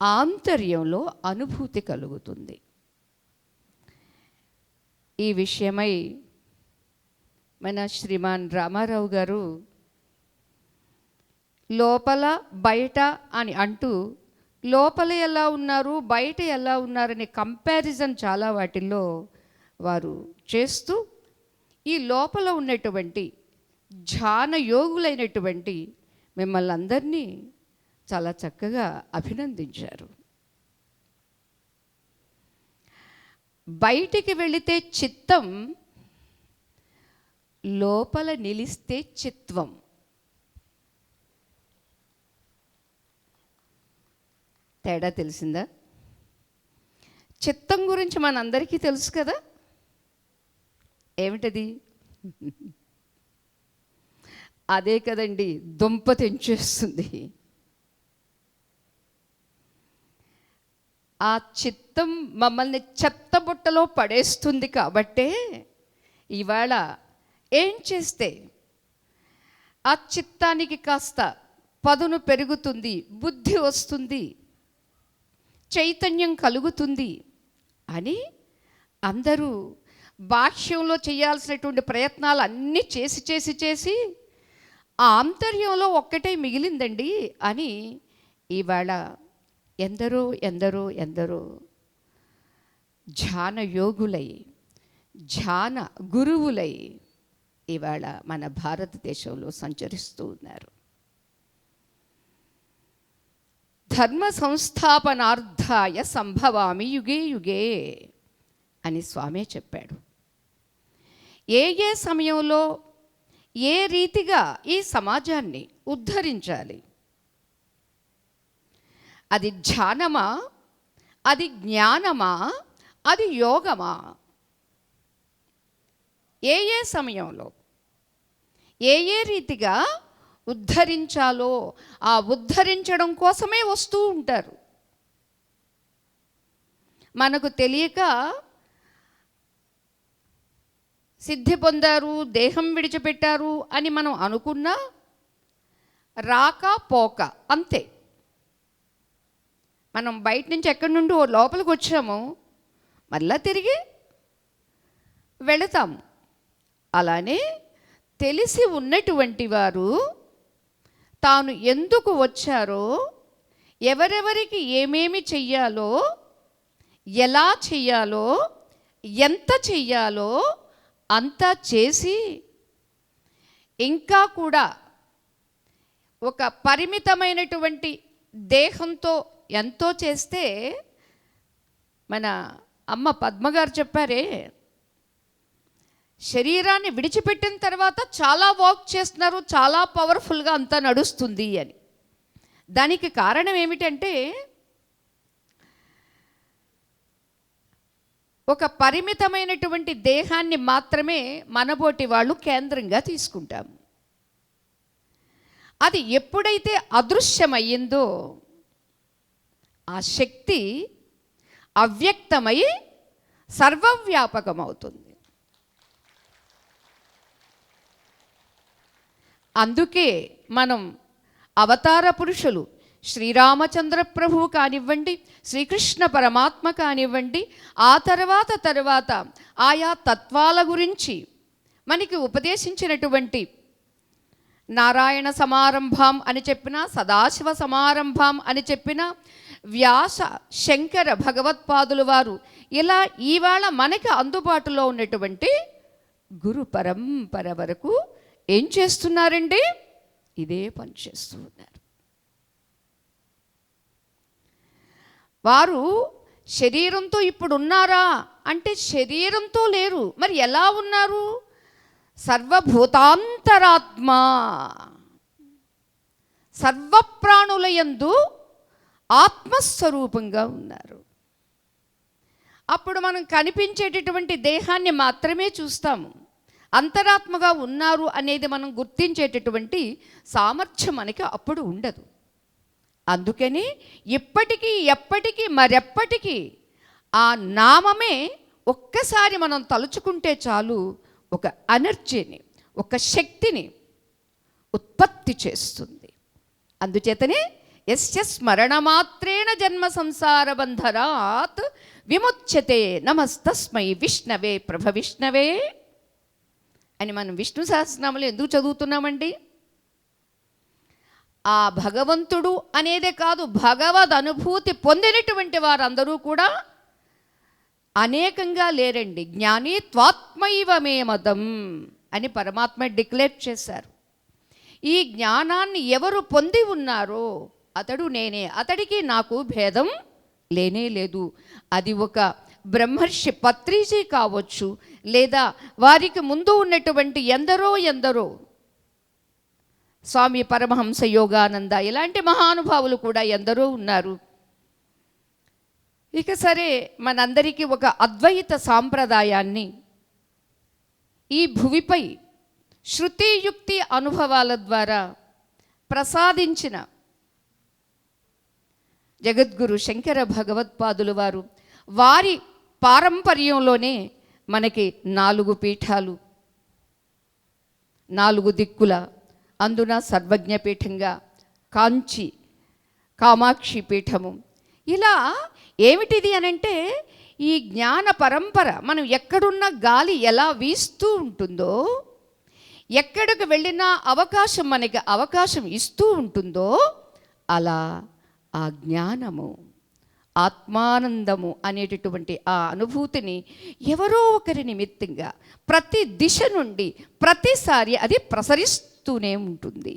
ఆంతర్యంలో అనుభూతి కలుగుతుంది. ఈ విషయమై మన శ్రీమాన్ రామారావు గారు లోపల బయట అని అంటూ, లోపల ఎలా ఉన్నారు బయట ఎలా ఉన్నారనే కంపారిజన్ చాలా వాటిల్లో వారు చేస్తూ, ఈ లోపల ఉన్నటువంటి ధ్యాన యోగులైనటువంటి మిమ్మల్ని అందరినీ చాలా చక్కగా అభినందించారు. బయటికి వెళితే చిత్తం, లోపల నిలిస్తే చిత్వం. తేడా తెలిసిందా? చిత్తం గురించి మనందరికీ తెలుసు కదా, ఏమిటది? అదే కదండి దుంప తెంచేస్తుంది. ఆ చిత్తం మమ్మల్ని చెత్తబుట్టలో పడేస్తుంది. కాబట్టే ఇవాళ ఏం చేస్తే ఆ చిత్తానికి కాస్త పదును పెరుగుతుంది, బుద్ధి వస్తుంది, చైతన్యం కలుగుతుంది అని అందరూ బాహ్యంలో చేయాల్సినటువంటి ప్రయత్నాలు అన్నీ చేసి చేసి చేసి ఆ ఆంతర్యంలో ఒక్కటే మిగిలిందండి అని ఇవాళ ఎందరో ఎందరో ఎందరో ధ్యాన యోగులై, ధ్యాన గురువులై ఇవాళ మన భారతదేశంలో సంచరిస్తూ ఉన్నారు. ధర్మ సంస్థాపనార్థాయ సంభవామి యుగే యుగే అని స్వామే చెప్పాడు. ఏ ఏ సమయంలో ఏ రీతిగా ఈ సమాజాన్ని ఉద్ధరించాలి, అది ధ్యానమా, అది జ్ఞానమా, అది యోగమా, ఏ ఏ సమయంలో ఏ ఏ రీతిగా ఉద్ధరించాలో ఆ ఉద్ధరించడం కోసమే వస్తూ ఉంటారు. మనకు తెలియక సిద్ధి పొందారు, దేహం విడిచిపెట్టారు అని మనం అనుకున్నా రాక పోక అంతే. మనం బయట నుంచి ఎక్కడి నుండి లోపలికి వచ్చామో మళ్ళా తిరిగి వెళతాము. అలానే తెలిసి ఉన్నటువంటి వారు తాను ఎందుకు వచ్చారో, ఎవరెవరికి ఏమేమి చెయ్యాలో, ఎలా చెయ్యాలో, ఎంత చెయ్యాలో అంతా చేసి, ఇంకా కూడా ఒక పరిమితమైనటువంటి దేహంతో ఎంతో చేస్తే, మన అమ్మ పద్మగారు చెప్పారే, శరీరాన్ని విడిచిపెట్టిన తర్వాత చాలా వర్క్ చేస్తున్నారు, చాలా పవర్ఫుల్గా అంతా నడుస్తుంది అని. దానికి కారణం ఏమిటంటే ఒక పరిమితమైనటువంటి దేహాన్ని మాత్రమే మనబోటి వాళ్ళు కేంద్రంగా తీసుకుంటాము. అది ఎప్పుడైతే అదృశ్యమయ్యిందో ఆ శక్తి అవ్యక్తమై సర్వవ్యాపకమవుతుంది. అందుకే మనం అవతార పురుషులు శ్రీరామచంద్ర ప్రభువు కానివ్వండి, శ్రీకృష్ణ పరమాత్మ కానివ్వండి, ఆ తర్వాత ఆయా తత్వాల గురించి మనకి ఉపదేశించినటువంటి నారాయణ సమారంభం అని చెప్పిన, సదాశివ సమారంభం అని చెప్పిన, వ్యాస శంకర భగవత్పాదులు వారు ఇలా ఇవాళ మనకి అందుబాటులో ఉన్నటువంటి గురు పరంపర వరకు ఏం చేస్తున్నారండి? ఇదే పని చేస్తూ ఉన్నారు. వారు శరీరంతో ఇప్పుడు ఉన్నారా అంటే శరీరంతో లేరు. మరి ఎలా ఉన్నారు? సర్వభూతాంతరాత్మ, సర్వప్రాణులయందు ఆత్మస్వరూపంగా ఉన్నారు. అప్పుడు మనం కనిపించేటటువంటి దేహాన్ని మాత్రమే చూస్తాము. అంతరాత్మగా ఉన్నారు అనేది మనం గుర్తించేటటువంటి సామర్థ్యం మనకి అప్పుడు ఉండదు. అందుకని ఇప్పటికీ ఎప్పటికీ మరెప్పటికీ ఆ నామమే ఒక్కసారి మనం తలుచుకుంటే చాలు ఒక ఎనర్జీని, ఒక శక్తిని ఉత్పత్తి చేస్తుంది. అందుచేతనే యస్య స్మరణమాత్రేణ జన్మ సంసార బంధరాత్ విముచ్యతే నమస్తస్మై విష్ణవే ప్రభ విష్ణవే అని మనం విష్ణు సహస్రనామాలు ఎందుకు చదువుతున్నామండి? ఆ భగవంతుడు అనేదే కాదు, భగవద్ అనుభూతి పొందినటువంటి వారందరూ కూడా అనేకంగా లేరండి. జ్ఞాని త్వాత్మైవ మే మతం అని పరమాత్మ డిక్లేర్ చేశారు. ఈ జ్ఞానాన్ని ఎవరు పొంది ఉన్నారో అతడు నేనే, అతడికి నాకు భేదం లేనే లేదు. అది ఒక బ్రహ్మర్షి పత్రిజీ కావచ్చు, లేదా వారికి ముందు ఉన్నటువంటి ఎందరో స్వామి పరమహంస యోగానంద ఇలాంటి మహానుభావులు కూడా ఎందరో ఉన్నారు. ఇక సరే, మనందరికీ ఒక అద్వైత సాంప్రదాయాన్ని ఈ భువిపై శృతియుక్తి అనుభవాల ద్వారా ప్రసాదించిన జగద్గురు శంకర భగవత్పాదులు వారు, వారి పారంపర్యంలోనే మనకి 4 పీఠాలు, 4 దిక్కుల, అందున సర్వజ్ఞ పీఠంగా కాంచి కామాక్షి పీఠము. ఇలా ఏమిటిది అనంటే ఈ జ్ఞాన పరంపర మనం ఎక్కడున్న గాలి ఎలా వీస్తూ ఉంటుందో, ఎక్కడికి వెళ్ళినా అవకాశం మనకి అవకాశం ఇస్తూ ఉంటుందో, అలా ఆ జ్ఞానము, ఆత్మానందము అనేటటువంటి ఆ అనుభూతిని ఎవరో ఒకరి నిమిత్తంగా ప్రతి దిశ నుండి ప్రతిసారి అది ప్రసరిస్తూనే ఉంటుంది.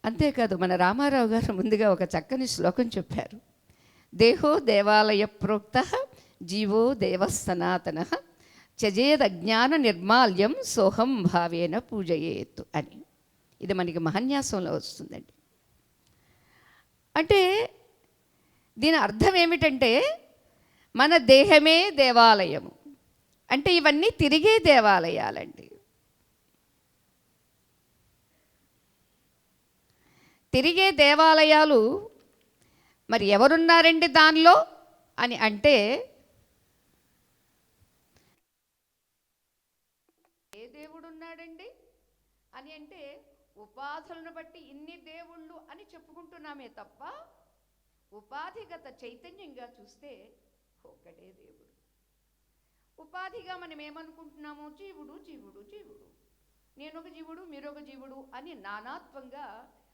అంతేకాదు, మన రామారావు గారు ముందుగా ఒక చక్కని శ్లోకం చెప్పారు. దేహో దేవాలయ ప్రోక్త జీవో దేవ సనాతన త్యజేద జ్ఞాన నిర్మాల్యం సోహం భావేన పూజయేత్ అని. ఇది మనకి మహాన్యాసంలో వస్తుందండి. అంటే దీని అర్థం ఏమిటంటే మన దేహమే దేవాలయము అంటే ఇవన్నీ తిరిగే దేవాలయాలండి. తిరిగే దేవాలయాలు మరి ఎవరున్నారండి దానిలో అని అంటే, ఏ దేవుడు ఉన్నాడండి అని అంటే ఉపాధులను బట్టి ఇన్ని దేవుళ్ళు అని చెప్పుకుంటున్నామే తప్ప ఉపాధిగత చైతన్యంగా చూస్తే ఒక్కటే దేవుడు. ఉపాధిగా మనం ఏమనుకుంటున్నాము? జీవుడు జీవుడు జీవుడు, నేనొక జీవుడు మీరొక జీవుడు అని నానాత్వంగా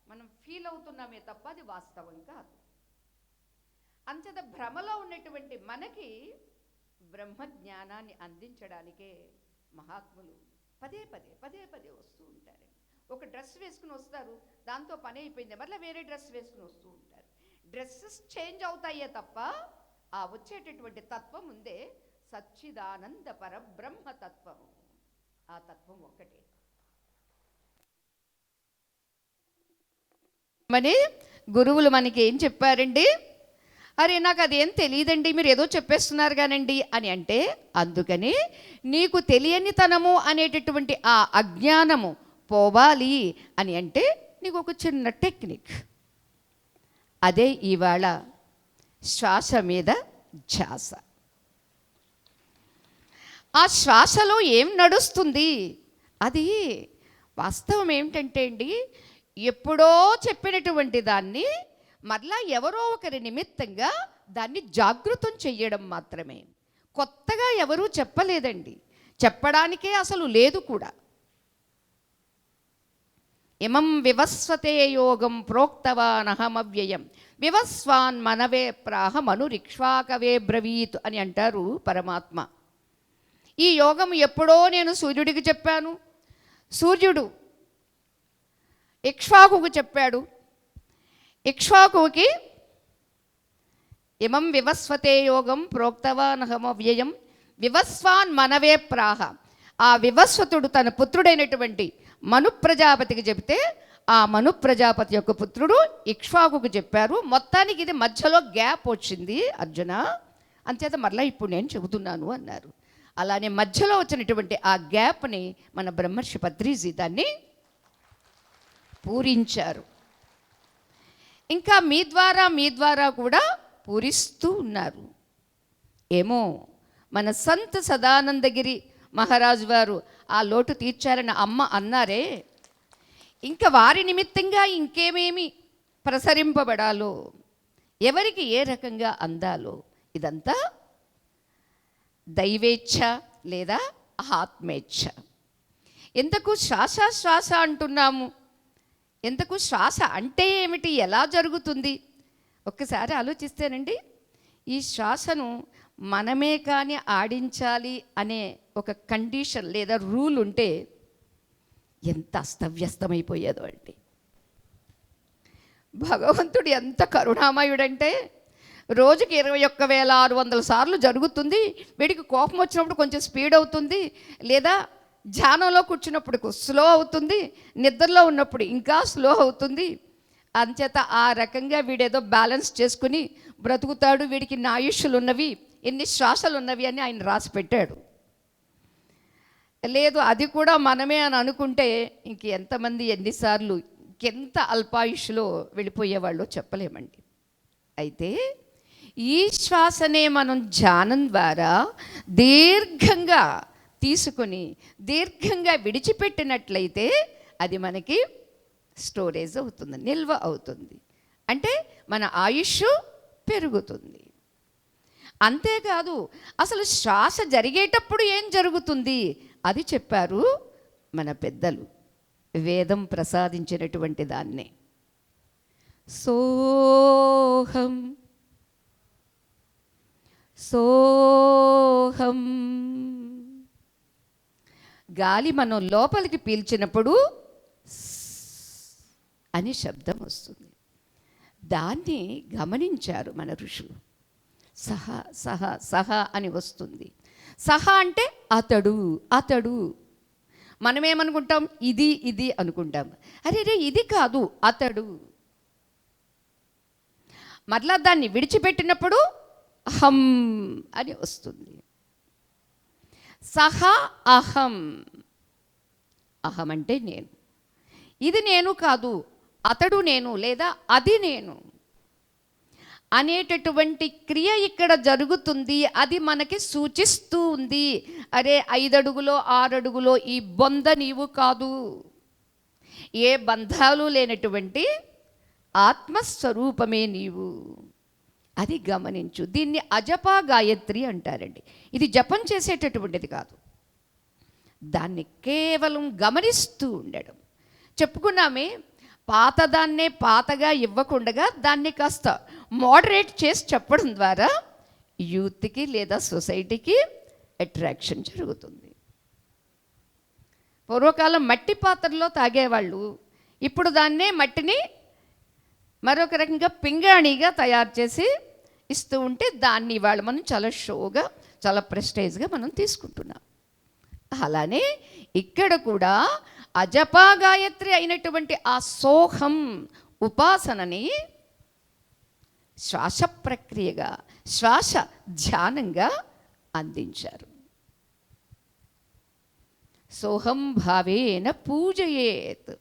మనం ఫీల్ అవుతున్నామే తప్ప అది వాస్తవం కాదు. అంతట భ్రమలో ఉన్నటువంటి మనకి బ్రహ్మ జ్ఞానాన్ని అందించడానికే మహాత్ములు పదే పదే వస్తూ ఉంటారండి. ఒక డ్రెస్ వేసుకుని వస్తారు, దాంతో పని అయిపోయింది, మళ్ళీ వేరే డ్రెస్ వేసుకుని వస్తూ ఉంటారు. డ్రెస్సెస్ చేంజ్ అవుతాయే తప్ప ఆ వచ్చేటటువంటి తత్వం ఉందే సచ్చిదానంద పరబ్రహ్మ తత్వము. ఆ తత్వం ఒక్కటే. మరి గురువులు మనకి ఏం చెప్పారండి? అరే నాకు అదేం తెలియదండి, మీరు ఏదో చెప్పేస్తున్నారు కానండి అని అంటే, అందుకని నీకు తెలియనితనము అనేటటువంటి ఆ అజ్ఞానము పోవాలి అని అంటే నీకు ఒక చిన్న టెక్నిక్. అదే ఇవాళ శ్వాస మీద ధ్యాస. ఆ శ్వాసలో ఏం నడుస్తుంది, అది వాస్తవం ఏమిటంటే అండి, ఎప్పుడో చెప్పినటువంటి దాన్ని మరలా ఎవరో ఒకరి నిమిత్తంగా దాన్ని జాగృతం చెయ్యడం మాత్రమే. కొత్తగా ఎవరూ చెప్పలేదండి, చెప్పడానికే అసలు లేదు కూడా. ఇమం వివస్వతే యోగం ప్రోక్తవానహమవ్యయం వివస్వాన్ మనవే ప్రాహమనురిక్ష్వాకవే బ్రవీత్ అని అంటారు పరమాత్మ. ఈ యోగం ఎప్పుడో నేను సూర్యుడికి చెప్పాను, సూర్యుడు ఇక్ష్వాకుకు చెప్పాడు, ఇక్ష్వాకుకి ఇమం వివస్వతే యోగం ప్రోక్తవానహమవ్యయం వివస్వాన్ మనవే ప్రాహ. ఆ వివస్వతుడు తన పుత్రుడైనటువంటి మను ప్రజాపతికి చెబితే ఆ మను ప్రజాపతి యొక్క పుత్రుడు ఇక్ష్వాకుకు చెప్పారు. మొత్తానికి ఇది మధ్యలో గ్యాప్ వచ్చింది అర్జున, అంచేత మరలా ఇప్పుడు నేను చెబుతున్నాను అన్నారు. అలానే మధ్యలో వచ్చినటువంటి ఆ గ్యాప్ని మన బ్రహ్మర్షి పత్రిజీ దాన్ని పూరించారు. ఇంకా మీ ద్వారా కూడా పూరిస్తూ ఉన్నారు. ఏమో మన సంత్ సదానందగిరి మహారాజు వారు ఆ లోటు తీర్చారని అమ్మ అన్నారే, ఇంకా వారి నిమిత్తంగా ఇంకేమేమి ప్రసరింపబడాలో, ఎవరికి ఏ రకంగా అందాలో, ఇదంతా దైవేచ్ఛ లేదా ఆత్మేచ్ఛ. ఎంతకు శ్వాస శ్వాస అంటున్నాము, ఎంతకు శ్వాస అంటే ఏమిటి, ఎలా జరుగుతుంది? ఒక్కసారి ఆలోచిస్తేనండి, ఈ శ్వాసను మనమే కానీ ఆడించాలి అనే ఒక కండిషన్ లేదా రూల్ ఉంటే ఎంత అస్తవ్యస్తమైపోయేదో అండి. భగవంతుడు ఎంత కరుణామయుడంటే రోజుకి 21,600 సార్లు జరుగుతుంది. వీడికి కోపం వచ్చినప్పుడు కొంచెం స్పీడ్ అవుతుంది, లేదా ధ్యానంలో కూర్చున్నప్పుడు స్లో అవుతుంది, నిద్రలో ఉన్నప్పుడు ఇంకా స్లో అవుతుంది. అంచేత ఆ రకంగా వీడేదో బ్యాలెన్స్ చేసుకుని బ్రతుకుతాడు. వీడికి ఇన్ని ఆయుష్లు ఉన్నవి, ఎన్ని శ్వాసలు ఉన్నవి అని ఆయన రాసి పెట్టాడు. లేదు అది కూడా మనమే అని అనుకుంటే ఇంక ఎంతమంది ఎన్నిసార్లు ఎంత అల్పాయుష్లో వెళ్ళిపోయేవాళ్ళు చెప్పలేమండి. అయితే ఈ శ్వాసనే మనం ధ్యానం ద్వారా దీర్ఘంగా తీసుకొని దీర్ఘంగా విడిచిపెట్టినట్లయితే అది మనకి స్టోరేజ్ అవుతుంది, నిల్వ అవుతుంది. అంటే మన ఆయుష్ పెరుగుతుంది. అంతేకాదు అసలు శ్వాస జరిగేటప్పుడు ఏం జరుగుతుంది అది చెప్పారు మన పెద్దలు, వేదం ప్రసాదించినటువంటి దాన్నే. సోహం సోహం గాలి మనం లోపలికి పీల్చినప్పుడు అని శబ్దం వస్తుంది. దాన్ని గమనించారు మన ఋషులు. సహ సహ సహ అని వస్తుంది. సహ అంటే అతడు అతడు. మనమేమనుకుంటాం, ఇది ఇది అనుకుంటాం. అరే రే ఇది కాదు, అతడు. మరలా దాన్ని విడిచిపెట్టినప్పుడు అహం అని వస్తుంది. సహ అహం. అహం అంటే నేను, ఇది నేను కాదు, అతడు నేను లేదా అది నేను అనేటటువంటి క్రియ ఇక్కడ జరుగుతుంది. అది మనకి సూచిస్తూ ఉంది, అరే 5 అడుగులో 6 అడుగులో ఈ బొంద నీవు కాదు, ఏ బంధాలు లేనటువంటి ఆత్మస్వరూపమే నీవు, అది గమనించు. దీన్ని అజపా గాయత్రి అంటారండి. ఇది జపం చేసేటటువంటిది కాదు, దాన్ని కేవలం గమనిస్తూ ఉండడం. చెప్పుకున్నామే, పాతదాన్నే పాతగా ఇవ్వకుండా దాన్ని కాస్త మోడరేట్ చేసి చెప్పడం ద్వారా యూత్కి లేదా సొసైటీకి అట్రాక్షన్ జరుగుతుంది. పూర్వకాలం మట్టి పాత్రలో తాగేవాళ్ళు, ఇప్పుడు దాన్నే మట్టిని మరొక రకంగా పింగాణిగా తయారు చేసి ఇస్తూ ఉంటే దాన్ని ఇవాళ మనం చాలా షోగా చాలా ప్రెస్టేజ్గా మనం తీసుకుంటున్నాం. అలానే ఇక్కడ కూడా అజపా గాయత్రి అయినటువంటి ఆ సోహం ఉపాసనని శ్వాస ప్రక్రియగా, శ్వాస ధ్యానంగా అందించారు. సోహం భావేన పూజయేత్.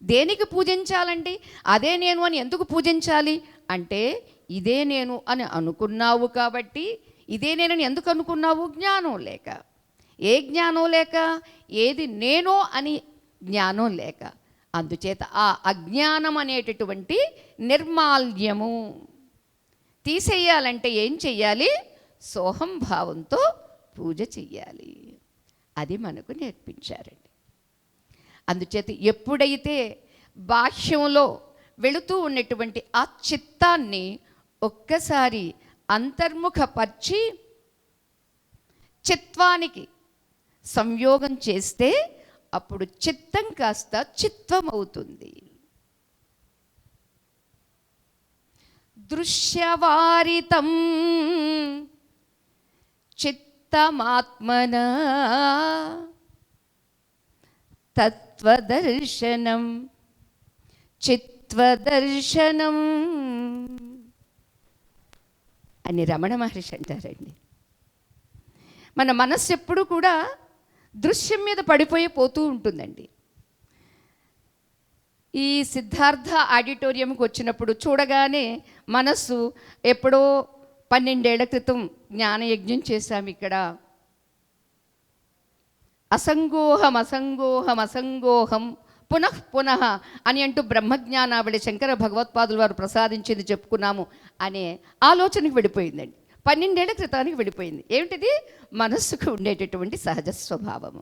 దేనికి పూజించాలండి? అదే నేను అని ఎందుకు పూజించాలి అంటే, ఇదే నేను అని అనుకున్నావు కాబట్టి. ఇదే నేనని ఎందుకు అనుకున్నావు? జ్ఞానం లేక. ఏ జ్ఞానం లేక? ఏది నేనో అని జ్ఞానం లేక. అందుచేత ఆ అజ్ఞానం అనేటటువంటి నిర్మాల్యము తీసేయాలంటే ఏం చెయ్యాలి? సోహం భావంతో పూజ చెయ్యాలి. అది మనకు నేర్పించారండి. అందుచేత ఎప్పుడైతే బాహ్యంలో వెళుతూ ఉన్నటువంటి ఆ చిత్తాన్ని ఒక్కసారి అంతర్ముఖపరిచి చిత్వానికి సంయోగం చేస్తే అప్పుడు చిత్తం కాస్త చిత్వం అవుతుంది. దృశ్యవారితం చిత్తమాత్మనా తత్వదర్శనం చిత్వదర్శనం అని రమణ మహర్షి అంటారండి. మన మనస్సు ఎప్పుడు కూడా దృశ్యం మీద పోతూ ఉంటుందండి. ఈ సిద్ధార్థ ఆడిటోరియంకి వచ్చినప్పుడు చూడగానే మనస్సు ఎప్పుడో 12 ఏళ్ల క్రితం జ్ఞానయజ్ఞం చేశాము ఇక్కడ. అసంగోహం అసంగోహం అసంగోహం పునః పునః అని అంటూ బ్రహ్మజ్ఞానావళి శంకర భగవత్పాదుల వారు ప్రసాదించింది చెప్పుకున్నాము అనే ఆలోచనకు వెళ్ళిపోయిందండి. 12 ఏళ్ల క్రితానికి వెళ్ళిపోయింది. ఏమిటిది? మనస్సుకు ఉండేటటువంటి సహజ స్వభావము.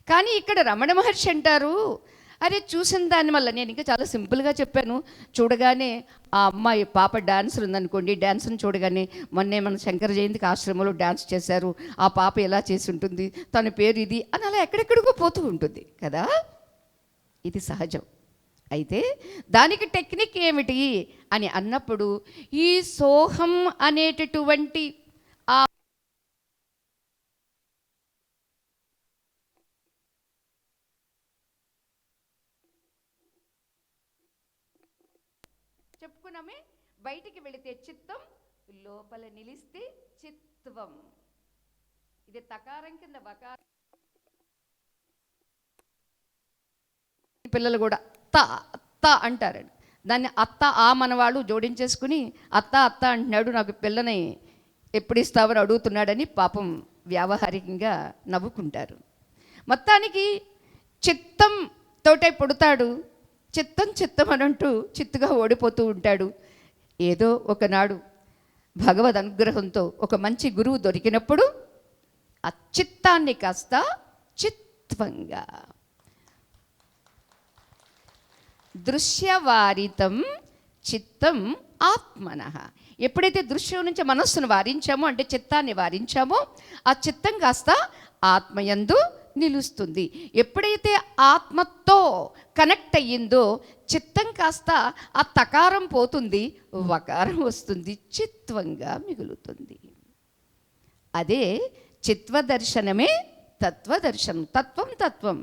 కానీ ఇక్కడ రమణ మహర్షి అంటారు, అరే చూసిన దాని వల్ల నేను ఇంకా చాలా సింపుల్గా చెప్పాను. చూడగానే ఆ అమ్మాయి పాప డాన్సర్ ఉందనుకోండి, డాన్స్ని చూడగానే మొన్నే మన శంకర జయంతికి ఆశ్రమంలో డాన్స్ చేశారు, ఆ పాప ఎలా చేసి ఉంటుంది, తన పేరు ఇది అని అలా ఎక్కడెక్కడికో పోతూ ఉంటుంది కదా. ఇది సహజం. అయితే దానికి టెక్నిక్ ఏమిటి అని అన్నప్పుడు ఈ సోహం అనేటటువంటి ఆ చెప్పుకున్నామే, బయటికి వెళితే చిత్తం, లోపల నిలిస్తే చిత్వం. ఇది తకారం కింద వకారం. పిల్లలు కూడా అత్త అత్త అంటారండి. దాన్ని అత్త ఆ మనవాళ్ళు జోడించేసుకుని అత్త అత్త అంటున్నాడు, నాకు పిల్లని ఎప్పుడు ఇస్తావని అడుగుతున్నాడని పాపం వ్యావహారికంగా నవ్వుకుంటారు. మొత్తానికి చిత్తం తోటే పుడతాడు, చిత్తం చిత్తం అని అంటూ చిత్తుగా ఓడిపోతూ ఉంటాడు. ఏదో ఒకనాడు భగవద్ అనుగ్రహంతో ఒక మంచి గురువు దొరికినప్పుడు ఆ చిత్తాన్ని కాస్త చిత్వంగా, దృశ్యవారితం చిత్తం ఆత్మనః. ఎప్పుడైతే దృశ్యం నుంచి మనస్సును వారించామో అంటే చిత్తాన్ని వారించామో ఆ చిత్తం కాస్త ఆత్మయందు నిలుస్తుంది. ఎప్పుడైతే ఆత్మతో కనెక్ట్ అయ్యిందో చిత్తం కాస్త ఆ తకారం పోతుంది, వకారం వస్తుంది, చిత్వంగా మిగులుతుంది. అదే చిత్వదర్శనమే తత్వదర్శనం. తత్వం తత్వం,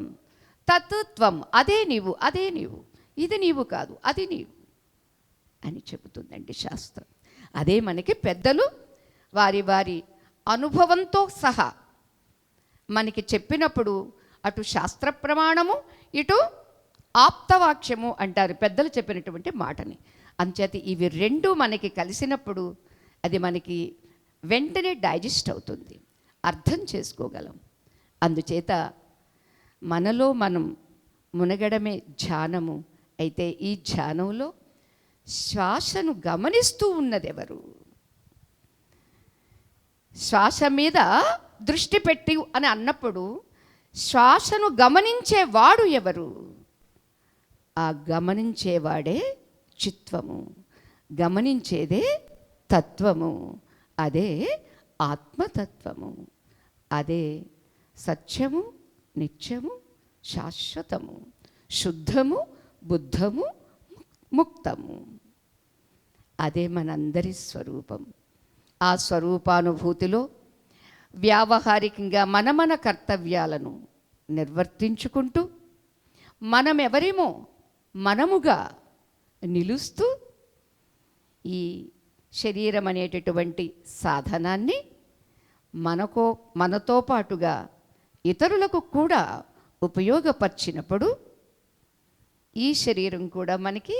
తత్వం అదే నీవు, అదే నీవు, ఇది నీవు కాదు, అది నీవు అని చెబుతుందండి శాస్త్రం. అదే మనకి పెద్దలు వారి వారి అనుభవంతో సహా మనకి చెప్పినప్పుడు అటు శాస్త్ర ప్రమాణము ఇటు ఆప్తవాక్యము అంటారు పెద్దలు చెప్పినటువంటి మాటని. అంచేత ఇవి రెండు మనకి కలిసినప్పుడు అది మనకి వెంటనే డైజెస్ట్ అవుతుంది, అర్థం చేసుకోగలం. అందుచేత మనలో మనం మునగడమే ధ్యానము. అయితే ఈ ధ్యానంలో శ్వాసను గమనిస్తూ ఉన్నదెవరు? శ్వాస మీద దృష్టి పెట్టి అని అన్నప్పుడు శ్వాసను గమనించేవాడు ఎవరు? ఆ గమనించేవాడే చిత్వము, గమనించేదే తత్వము, అదే ఆత్మతత్వము, అదే సత్యము, నిత్యము, శాశ్వతము, శుద్ధము, బుద్ధము, ముక్తము. అదే మనందరి స్వరూపం. ఆ స్వరూపానుభూతిలో వ్యావహారికంగా మన కర్తవ్యాలను నిర్వర్తించుకుంటూ మనమెవరేమో మనముగా నిలుస్తూ ఈ శరీరం అనేటటువంటి సాధనాన్ని మనతో పాటుగా ఇతరులకు కూడా ఉపయోగపరిచినప్పుడు ఈ శరీరం కూడా మనకి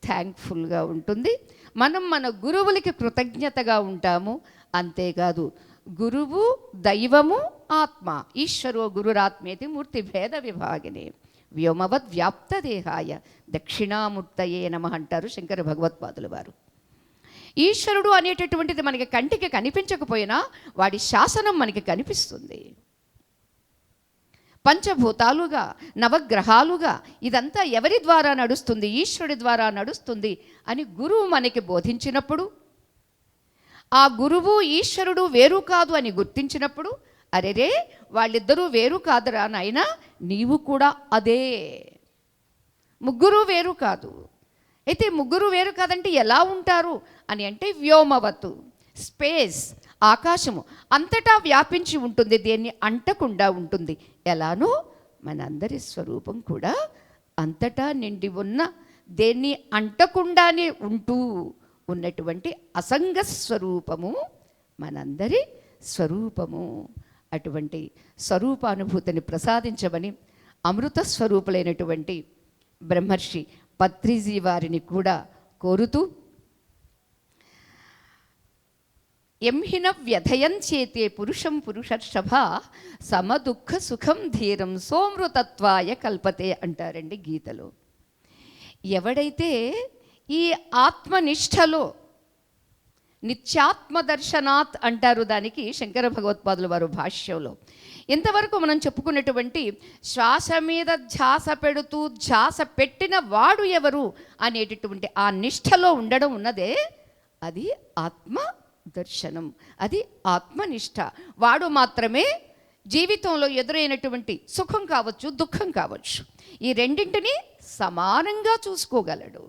థ్యాంక్ఫుల్గా ఉంటుంది. మనం మన గురువులకి కృతజ్ఞతగా ఉంటాము. అంతేకాదు గురువు దైవము ఆత్మ ఈశ్వరో గురురాత్మేతి మూర్తి భేద విభాగిని వ్యోమవద్ వ్యాప్తదేహాయ దక్షిణామూర్తయే నమః అంటారు శంకర భగవత్పాదుల వారు. ఈశ్వరుడు అనేటటువంటిది మనకి కంటికి కనిపించకపోయినా వాడి శాసనం మనకి కనిపిస్తుంది. పంచభూతాలుగా నవగ్రహాలుగా ఇదంతా ఎవరి ద్వారా నడుస్తుంది? ఈశ్వరుడి ద్వారా నడుస్తుంది అని గురువు మనకి బోధించినప్పుడు, ఆ గురువు ఈశ్వరుడు వేరు కాదు అని గుర్తించినప్పుడు, అరెరే వాళ్ళిద్దరూ వేరు కాదురా నాయనా, నీవు కూడా అదే, ముగ్గురు వేరు కాదు. అయితే ముగ్గురు వేరు కాదంటే ఎలా ఉంటారు అని అంటే వ్యోమవతు, స్పేస్, ఆకాశము అంతటా వ్యాపించి ఉంటుంది, దేన్ని అంటకుండా ఉంటుంది. ఎలానో మనందరి స్వరూపం కూడా అంతటా నిండి ఉన్న, దేన్ని అంటకుండానే ఉంటూ ఉన్నటువంటి అసంగ స్వరూపము మనందరి స్వరూపము. అటువంటి స్వరూపానుభూతిని ప్రసాదించమని అమృత స్వరూపులైనటువంటి బ్రహ్మర్షి పత్రిజీ వారిని కూడా కోరుతూ, ఎంహిన వ్యధయం చేతే పురుషం పురుషర్షభ సమదుఃఖ సుఖం ధీరం సోమృతత్వాయ కల్పతే అంటారండి గీతలో. ఎవడైతే ఈ ఆత్మనిష్టలో నిత్యాత్మదర్శనాత్ అంటారు దానికి శంకర భగవత్పాదుల వారు భాష్యంలో. ఇంతవరకు మనం చెప్పుకున్నటువంటి శ్వాస మీద ధ్యాస పెడుతూ ధ్యాస పెట్టిన వాడు ఎవరు అనేటటువంటి ఆ నిష్టలో ఉండడం ఉన్నదే అది ఆత్మ దర్శనం, అది ఆత్మనిష్ట. వాడు మాత్రమే జీవితంలో ఎదురైనటువంటి సుఖం కావచ్చు, దుఃఖం కావచ్చు, ఈ రెండింటినీ సమానంగా చూసుకోగలడు.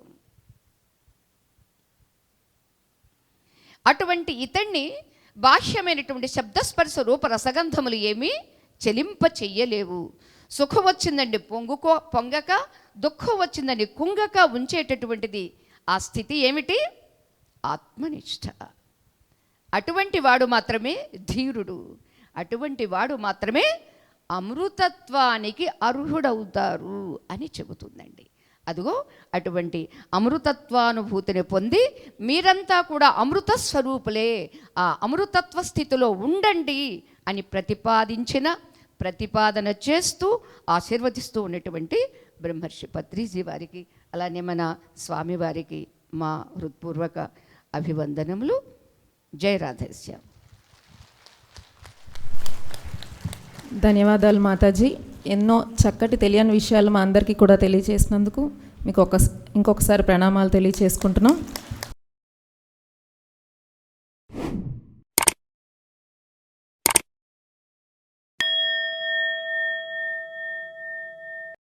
అటువంటి ఇతన్ని బాహ్యమైనటువంటి శబ్దస్పర్శ రూప రసగంధములు ఏమీ చెలింప చెయ్యలేవు. సుఖం వచ్చిందండి పొంగక, దుఃఖం వచ్చిందని కుంగక ఉంచేటటువంటిది ఆ స్థితి ఏమిటి? ఆత్మనిష్ట. అటువంటి వాడు మాత్రమే ధీరుడు, అటువంటి వాడు మాత్రమే అమృతత్వానికి అర్హుడవుతారు అని చెబుతుందండి. అదిగో అటువంటి అమృతత్వానుభూతిని పొంది మీరంతా కూడా అమృత స్వరూపులే, ఆ అమృతత్వ స్థితిలో ఉండండి అని ప్రతిపాదన చేస్తూ ఆశీర్వదిస్తూ ఉన్నటువంటి బ్రహ్మర్షి పత్రిజీ వారికి, అలానే మన స్వామివారికి మా హృత్పూర్వక అభివందనములు. జై రాధేశ్యామ్. ధన్యవాదాలు మాతాజీ. ఎన్నో చక్కటి తెలియని విషయాలు మా అందరికీ కూడా తెలియజేసినందుకు మీకు ఇంకొకసారి ప్రణామాలు తెలియజేసుకుంటున్నాం.